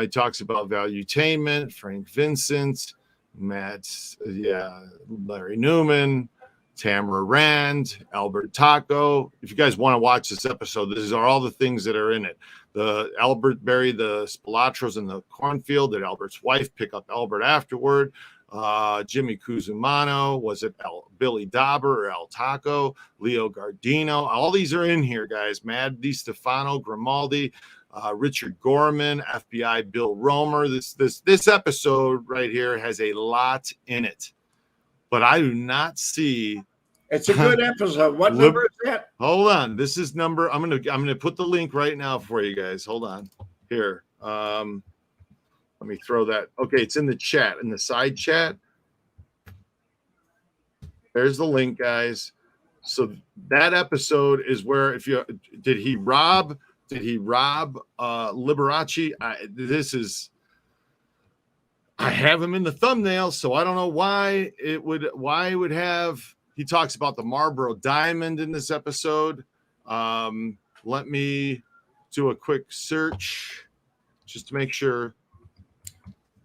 He talks about Valuetainment, Frank Vincent, Larry Newman, Tamara Rand, Albert Taco. If you guys want to watch this episode, these are all the things that are in it. The Albert buried the Spilatros in the cornfield. Did Albert's wife pick up Albert afterward? Jimmy Cusumano. Was it Billy Dauber or El Taco? Leo Gardino. All these are in here, guys. Mad Di Stefano, Grimaldi, Richard Gorman, FBI Bill Romer. This episode right here has a lot in it. But I do not see. It's a good episode. What number is that? Hold on. This is number. I'm gonna put the link right now for you guys. Hold on. Here. Let me throw that. Okay, it's in the chat, in the side chat. There's the link, guys. So that episode is where did he rob Liberace? I have him in the thumbnail, so I don't know why it would have. He talks about the Marlboro Diamond in this episode. Let me do a quick search just to make sure.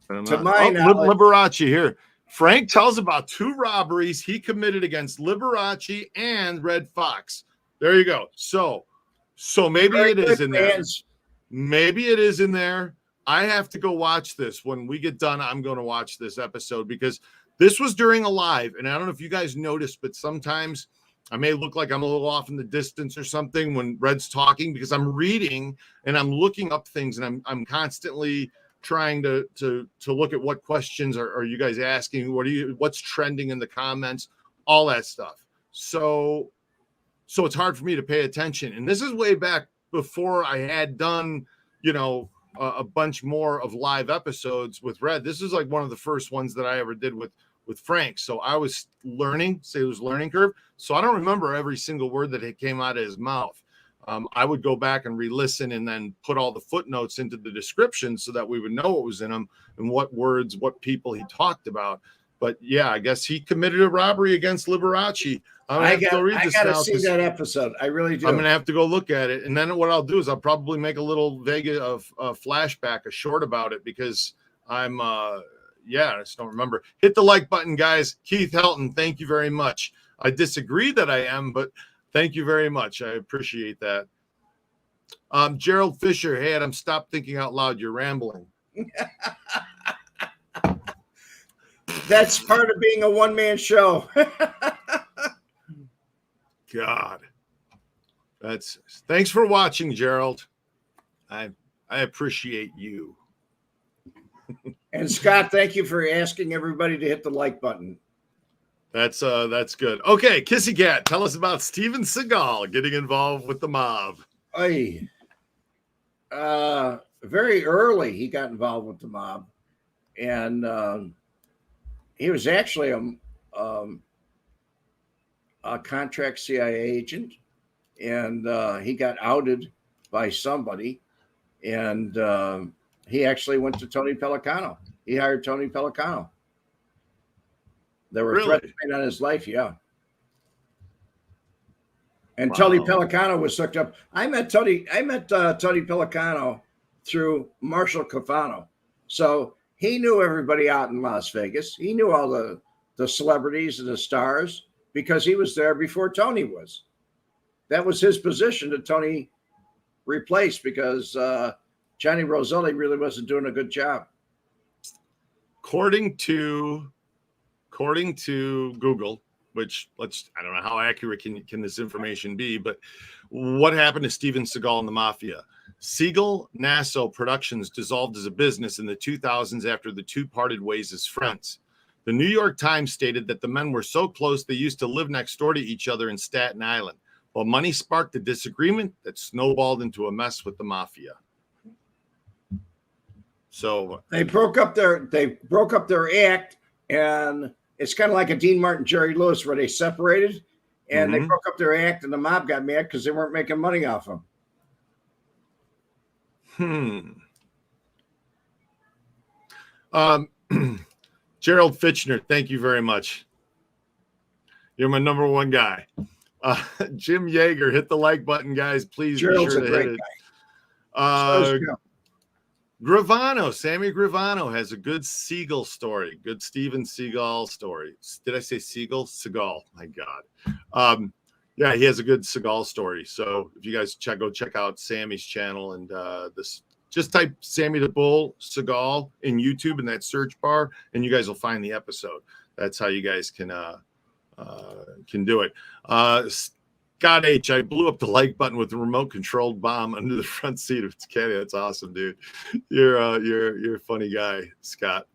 Liberace here. Frank tells about 2 robberies he committed against Liberace and Red Fox. There you go. So maybe it is in there. Maybe it is in there. I have to go watch this. When we get done, I'm going to watch this episode because this was during a live. And I don't know if you guys noticed, but sometimes I may look like I'm a little off in the distance or something when Red's talking because I'm reading and I'm looking up things and I'm constantly trying to look at what questions are you guys asking, what's trending in the comments, all that stuff. So it's hard for me to pay attention. And this is way back before I had done, a bunch more of live episodes with Red. This is like one of the first ones that I ever did with Frank. So I was learning, it was learning curve. So I don't remember every single word that came out of his mouth. I would go back and re-listen and then put all the footnotes into the description so that we would know what was in them and what words, what people he talked about. But yeah, I guess he committed a robbery against Liberace. I got to see that epised. I really do. I'm going to have to go look at it. And then what I'll do is I'll probably make a little Vegas flashback, a short about it because I just don't remember. Hit the like button, guys. Keith Helton, thank you very much. I disagree that I am, but thank you very much. I appreciate that. Gerald Fisher, hey, Adam, stop thinking out loud. You're rambling. That's part of being a one-man show. God. Thanks for watching, Gerald. I appreciate you. And Scott, thank you for asking everybody to hit the like button. That's good. Okay, Kissy Cat, tell us about Steven Seagal getting involved with the mob. Very early he got involved with the mob, and he was actually a contract CIA agent, and he got outed by somebody, and he actually went to Tony Pellicano. He hired Tony Pellicano. There were threats made on his life, yeah. And wow. Tony Pellicano was hooked up. I met Tony Pellicano through Marshall Cafano. So he knew everybody out in Las Vegas. He knew all the celebrities and the stars because he was there before Tony was. That was his position that Tony replaced because Johnny Roselli really wasn't doing a good job. According to Google, which I don't know how accurate can this information be, but what happened to Steven Seagal and the Mafia? Siegel Nassau Productions dissolved as a business in the 2000s after the two parted ways as friends. The New York Times stated that the men were so close they used to live next door to each other in Staten Island. Well, money sparked a disagreement that snowballed into a mess with the Mafia. So they broke up their act, and it's kind of like a Dean Martin, Jerry Lewis, where they separated and they broke up their act, and the mob got mad because they weren't making money off them. Gerald Fitchner, thank you very much. You're my number one guy. Jim Yeager, hit the like button, guys. Please Gerald's be sure to hit it. Gravano, Sammy Gravano has a good Siegel story, good Steven Seagal story. Did I say Siegel? Seagal, my God. Yeah, he has a good Seagal story. So if you guys go check out Sammy's channel and just type Sammy the Bull Seagal in YouTube in that search bar, and you guys will find the episode. That's how you guys can do it. Scott H, I blew up the like button with a remote controlled bomb under the front seat of Caddy. That's awesome, dude. You're a funny guy, Scott.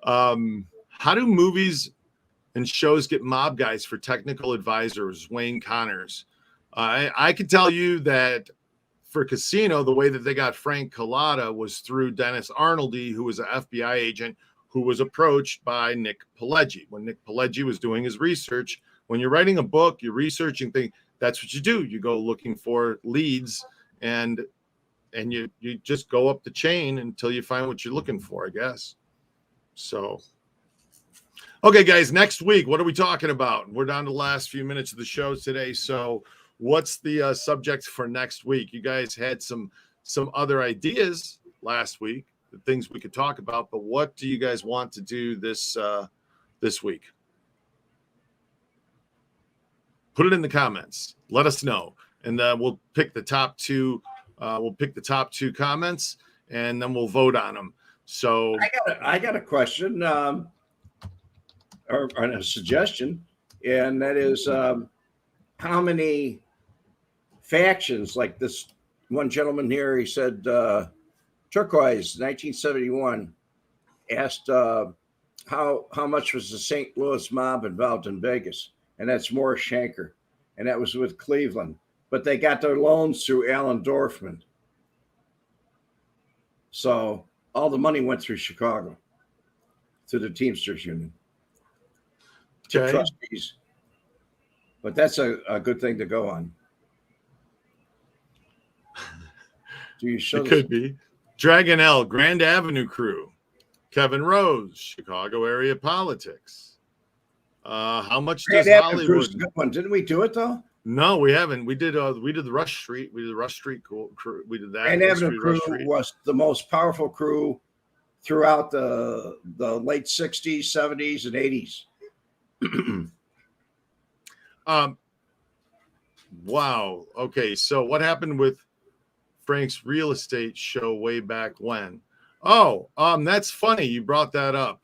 How do movies and shows get mob guys for technical advisors? Wayne Connors. I can tell you that for Casino, the way that they got Frank Collada was through Dennis Arnoldy, who was an FBI agent who was approached by Nick Pileggi. When Nick Pileggi was doing his research, when you're writing a book, you're researching things, that's what you do. You go looking for leads, and you just go up the chain until you find what you're looking for, I guess. So, okay, guys, next week, what are we talking about? We're down to the last few minutes of the show today. So what's the subject for next week? You guys had some other ideas last week, the things we could talk about, but what do you guys want to do this week? Put it in the comments. Let us know, and we'll pick the top two. We'll pick the top two comments, and then we'll vote on them. So I got a question or a suggestion, and that is how many factions, like this one gentleman here, he said Turquoise 1971 asked how much was the St. Louis mob involved in Vegas, and that's Morris Shanker, and that was with Cleveland, but they got their loans through Alan Dorfman, so all the money went through Chicago to the Teamsters Union to trustees, but that's a good thing to go on. Do you show? It could be Dragon L, Grand Avenue Crew, Kevin Rose, Chicago area politics. How much does Hollywood? Good one. Didn't we do it though? No, we haven't. We did the Rush Street. We did the Rush Street crew. We did that. Grand Avenue Crew was the most powerful crew throughout the late 60s, 70s, and 80s. Wow. Okay. So what happened with Frank's real estate show way back when? Oh, that's funny. You brought that up.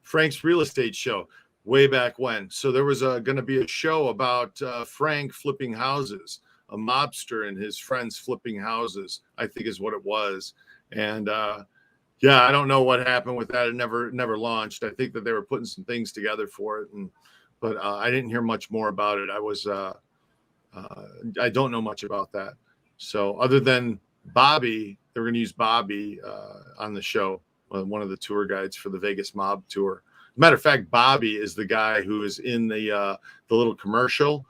Frank's real estate show way back when. So there was going to be a show about Frank flipping houses, a mobster and his friends flipping houses, I think is what it was. And yeah, I don't know what happened with that. It never launched. I think that they were putting some things together for it, but I didn't hear much more about it. I don't know much about that. So other than Bobby, they were going to use Bobby on the show, one of the tour guides for the Vegas Mob Tour. Matter of fact, Bobby is the guy who is in the little commercial.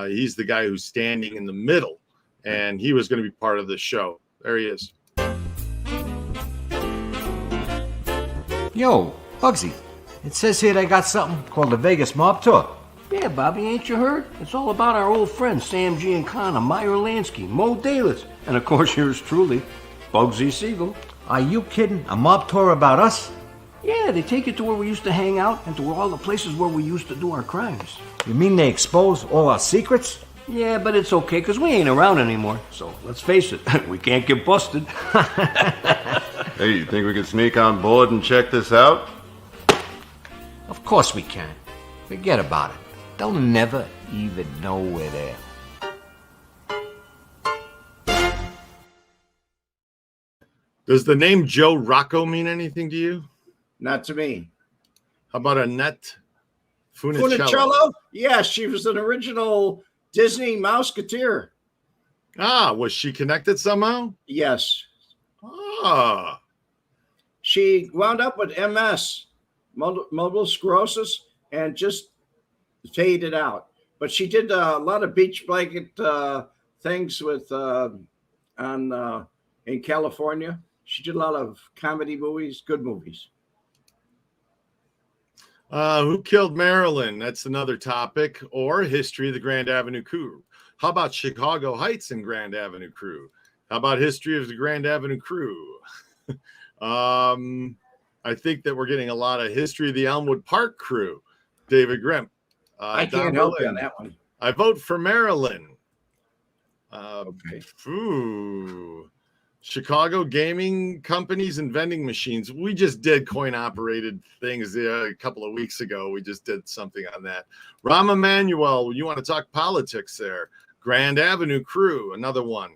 He's the guy who's standing in the middle, and he was going to be part of the show. There he is. Yo, Bugsy, it says here they got something called the Vegas Mob Tour. Yeah, Bobby, ain't you heard? It's all about our old friends Sam G and Caan, Meyer Lansky, Mo Dalis, and of course yours truly, Bugsy Siegel. Are you kidding? A mob tour about us? Yeah, they take you to where we used to hang out and to all the places where we used to do our crimes. You mean they expose all our secrets? Yeah, but it's okay, because we ain't around anymore. So let's face it, we can't get busted. Hey, you think we could sneak on board and check this out? Of course we can. Forget about it. They'll never even know we're there. Does the name Joe Rocco mean anything to you? Not to me. How about Annette Funicello? Funicello? Yeah, she was an original Disney Mouseketeer. Was she connected somehow? Yes. Ah. She wound up with MS, multiple sclerosis, and just faded out. But she did a lot of beach blanket things with in California. She did a lot of comedy movies, good movies. Who killed Marilyn? That's another topic. Or history of the Grand Avenue Crew. How about Chicago Heights and Grand Avenue Crew? How about history of the Grand Avenue Crew? I think that we're getting a lot of history of the Elmwood Park Crew. David Grimm. I can't help you on that one. I vote for Marilyn. Okay. Chicago gaming companies and vending machines. We just did coin-operated things a couple of weeks ago. We just did something on that. Rahm Emanuel, you want to talk politics there. Grand Avenue Crew, another one.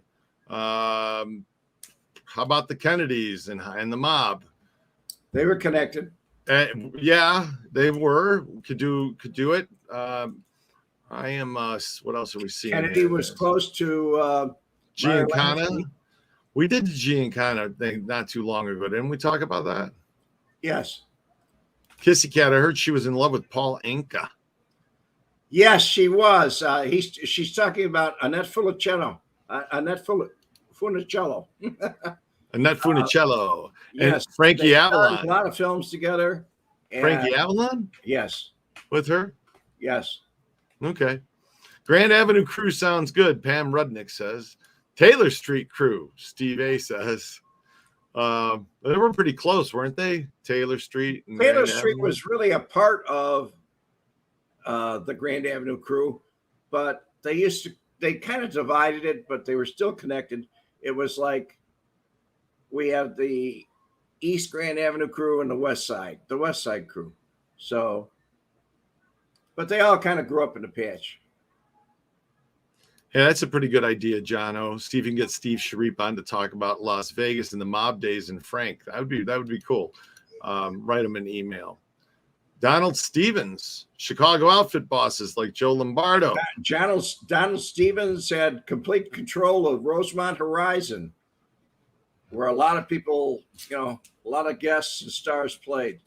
How about the Kennedys and the mob? They were connected. Yeah, they were. Could do it. I am. What else are we seeing? Kennedy was close to Giancana. We did the Giancana thing not too long ago. Didn't we talk about that? Yes. Kissy Cat. I heard she was in love with Paul Anka. Yes, she was. She's talking about Annette Funicello. Annette Funicello. Annette Funicello. Yes. And Frankie They Avalon. starred a lot of films together. Frankie Avalon? Yes. With her? Yes. Okay. Grand Avenue Crew sounds good, Pam Rudnick says. Taylor Street Crew, Steve A says. They were pretty close, weren't they? Taylor Street. And Taylor Grand Street Avenue? was really a part of the Grand Avenue Crew, but they kind of divided it, but they were still connected. It was like we have the East Grand Avenue Crew and the West Side Crew. So, but they all kind of grew up in the patch. Yeah, that's a pretty good idea, Jono. See if you can get Steve Sharif on to talk about Las Vegas and the mob days in Frank. That would be cool. Write him an email. Donald Stevens, Chicago outfit bosses like Joe Lombardo. Donald Stevens had complete control of Rosemont Horizon, where a lot of people, a lot of guests and stars played.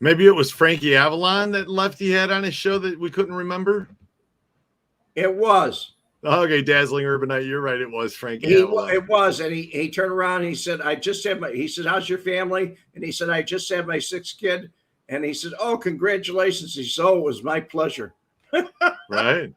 Maybe it was Frankie Avalon that Lefty had on his show that we couldn't remember. It was. Okay, Dazzling Urbanite, you're right. It was Frankie Avalon. It was, and he turned around and he said, he said, how's your family? And he said, I just had my sixth kid. And he said, oh, congratulations. He said, oh, it was my pleasure. Right.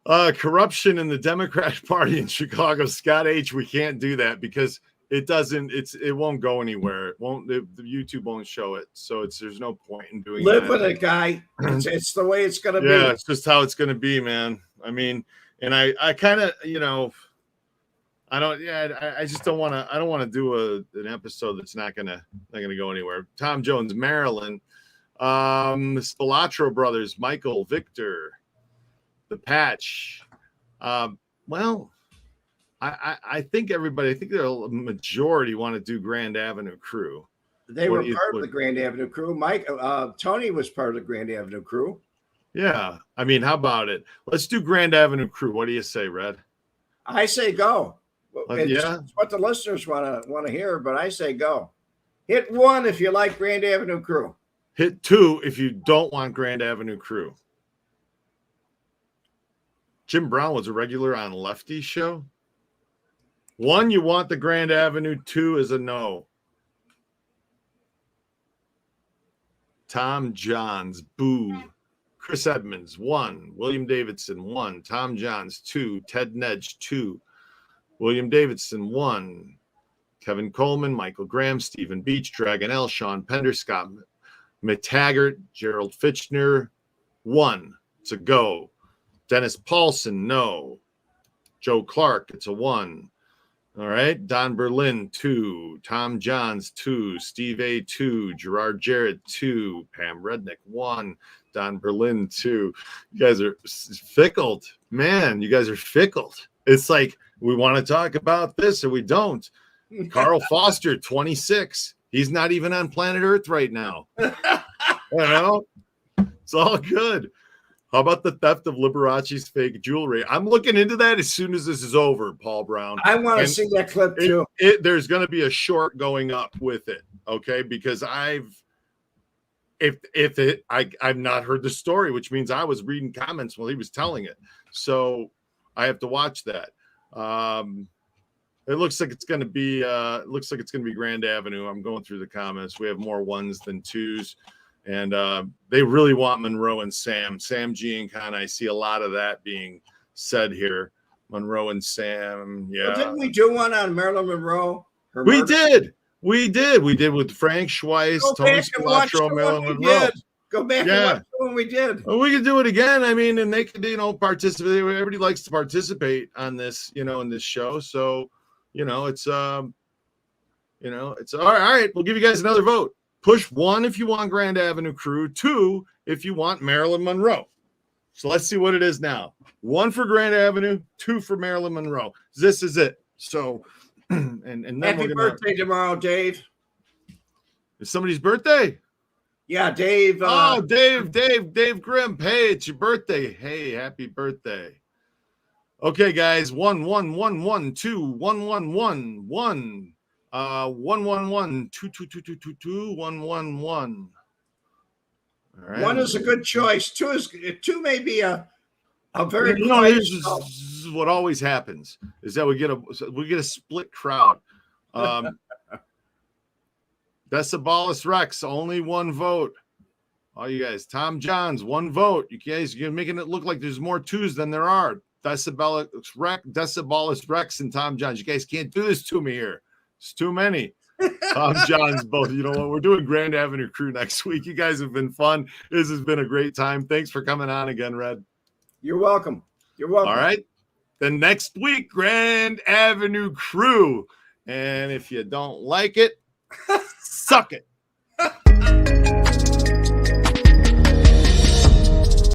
Corruption in the Democrat Party in Chicago. Scott H., we can't do that because it won't go anywhere. The YouTube won't show it. So there's no point in doing Live that. with it, guy. It's the way it's going to be. Yeah, it's just how it's going to be, man. I mean, and I kind of, I just don't want to. I don't want to do an episode that's not gonna go anywhere. Tom Jones, Marilyn, the Spilatro brothers, Michael, Victor, the Patch. Well, I think everybody. I think the majority want to do Grand Avenue Crew. They were part of the Grand Avenue Crew. Tony was part of the Grand Avenue Crew. Yeah, I mean, how about it? Let's do Grand Avenue Crew. What do you say, Red? I say go. It's what the listeners want to hear, but I say go. Hit 1 if you like Grand Avenue Crew. Hit 2 if you don't want Grand Avenue Crew. Jim Brown was a regular on Lefty's show. 1, you want the Grand Avenue. 2 is a no. Tom Johns, boo. Chris Edmonds, 1. William Davidson, 1. Tom Johns, 2. Ted Nedge, 2. William Davidson, 1. Kevin Coleman, Michael Graham, Stephen Beach, Dragon L, Sean Pender, Scott McTaggart, Gerald Fitchner, 1. It's a go. Dennis Paulson, no. Joe Clark, it's a 1. All right. Don Berlin, 2. Tom Johns, 2. Steve A, 2. Gerard Jarrett, 2. Pam Rednick, 1. Don Berlin, 2. You guys are fickled. Man, you guys are fickled. It's like we want to talk about this or we don't. Carl Foster, 26. He's not even on planet Earth right now. It's all good. How about the theft of Liberace's fake jewelry? I'm looking into that as soon as this is over, Paul Brown. I want to see that clip too. There's going to be a short going up with it, okay? Because I've not heard the story, which means I was reading comments while he was telling it. So I have to watch that. It looks like it's going to be Grand Avenue. I'm going through the comments. We have more 1s than 2s. And they really want Monroe and Sam G and Caan. I see a lot of that being said here. Monroe and Sam. Yeah. Well, didn't we do one on Marilyn Monroe? We did with Frank Schweiss, Tony Spilatro, Marilyn Monroe. Go back and watch the one we did. Well, we can do it again. I mean, and they could, participate. Everybody likes to participate on this, in this show. So, it's all right. We'll give you guys another vote. Push 1 if you want Grand Avenue Crew, 2 if you want Marilyn Monroe. So let's see what it is now. 1 for Grand Avenue, 2 for Marilyn Monroe. This is it. So, and then happy birthday tomorrow, Dave. It's somebody's birthday. Yeah, Dave. Dave Grimm. Hey, it's your birthday. Hey, happy birthday. Okay, guys. 1 1 1 1 2 1 1 1 1 1 1 1 2 2 2 2 2 2 1 1 1. All right. 1 is a good choice. 2 may be a very. This is what always happens is that we get a split crowd. Decibalis Rex, only 1 vote. All you guys, Tom Johns, 1 vote. You guys, you're making it look like there's more 2s than there are. Decibalis Rex, and Tom Johns. You guys can't do this to me here. It's too many. Tom Johns, both. You know what? We're doing Grand Avenue Crew next week. You guys have been fun. This has been a great time. Thanks for coming on again, Red. You're welcome. You're welcome. All right. Then next week, Grand Avenue Crew. And if you don't like it, suck it.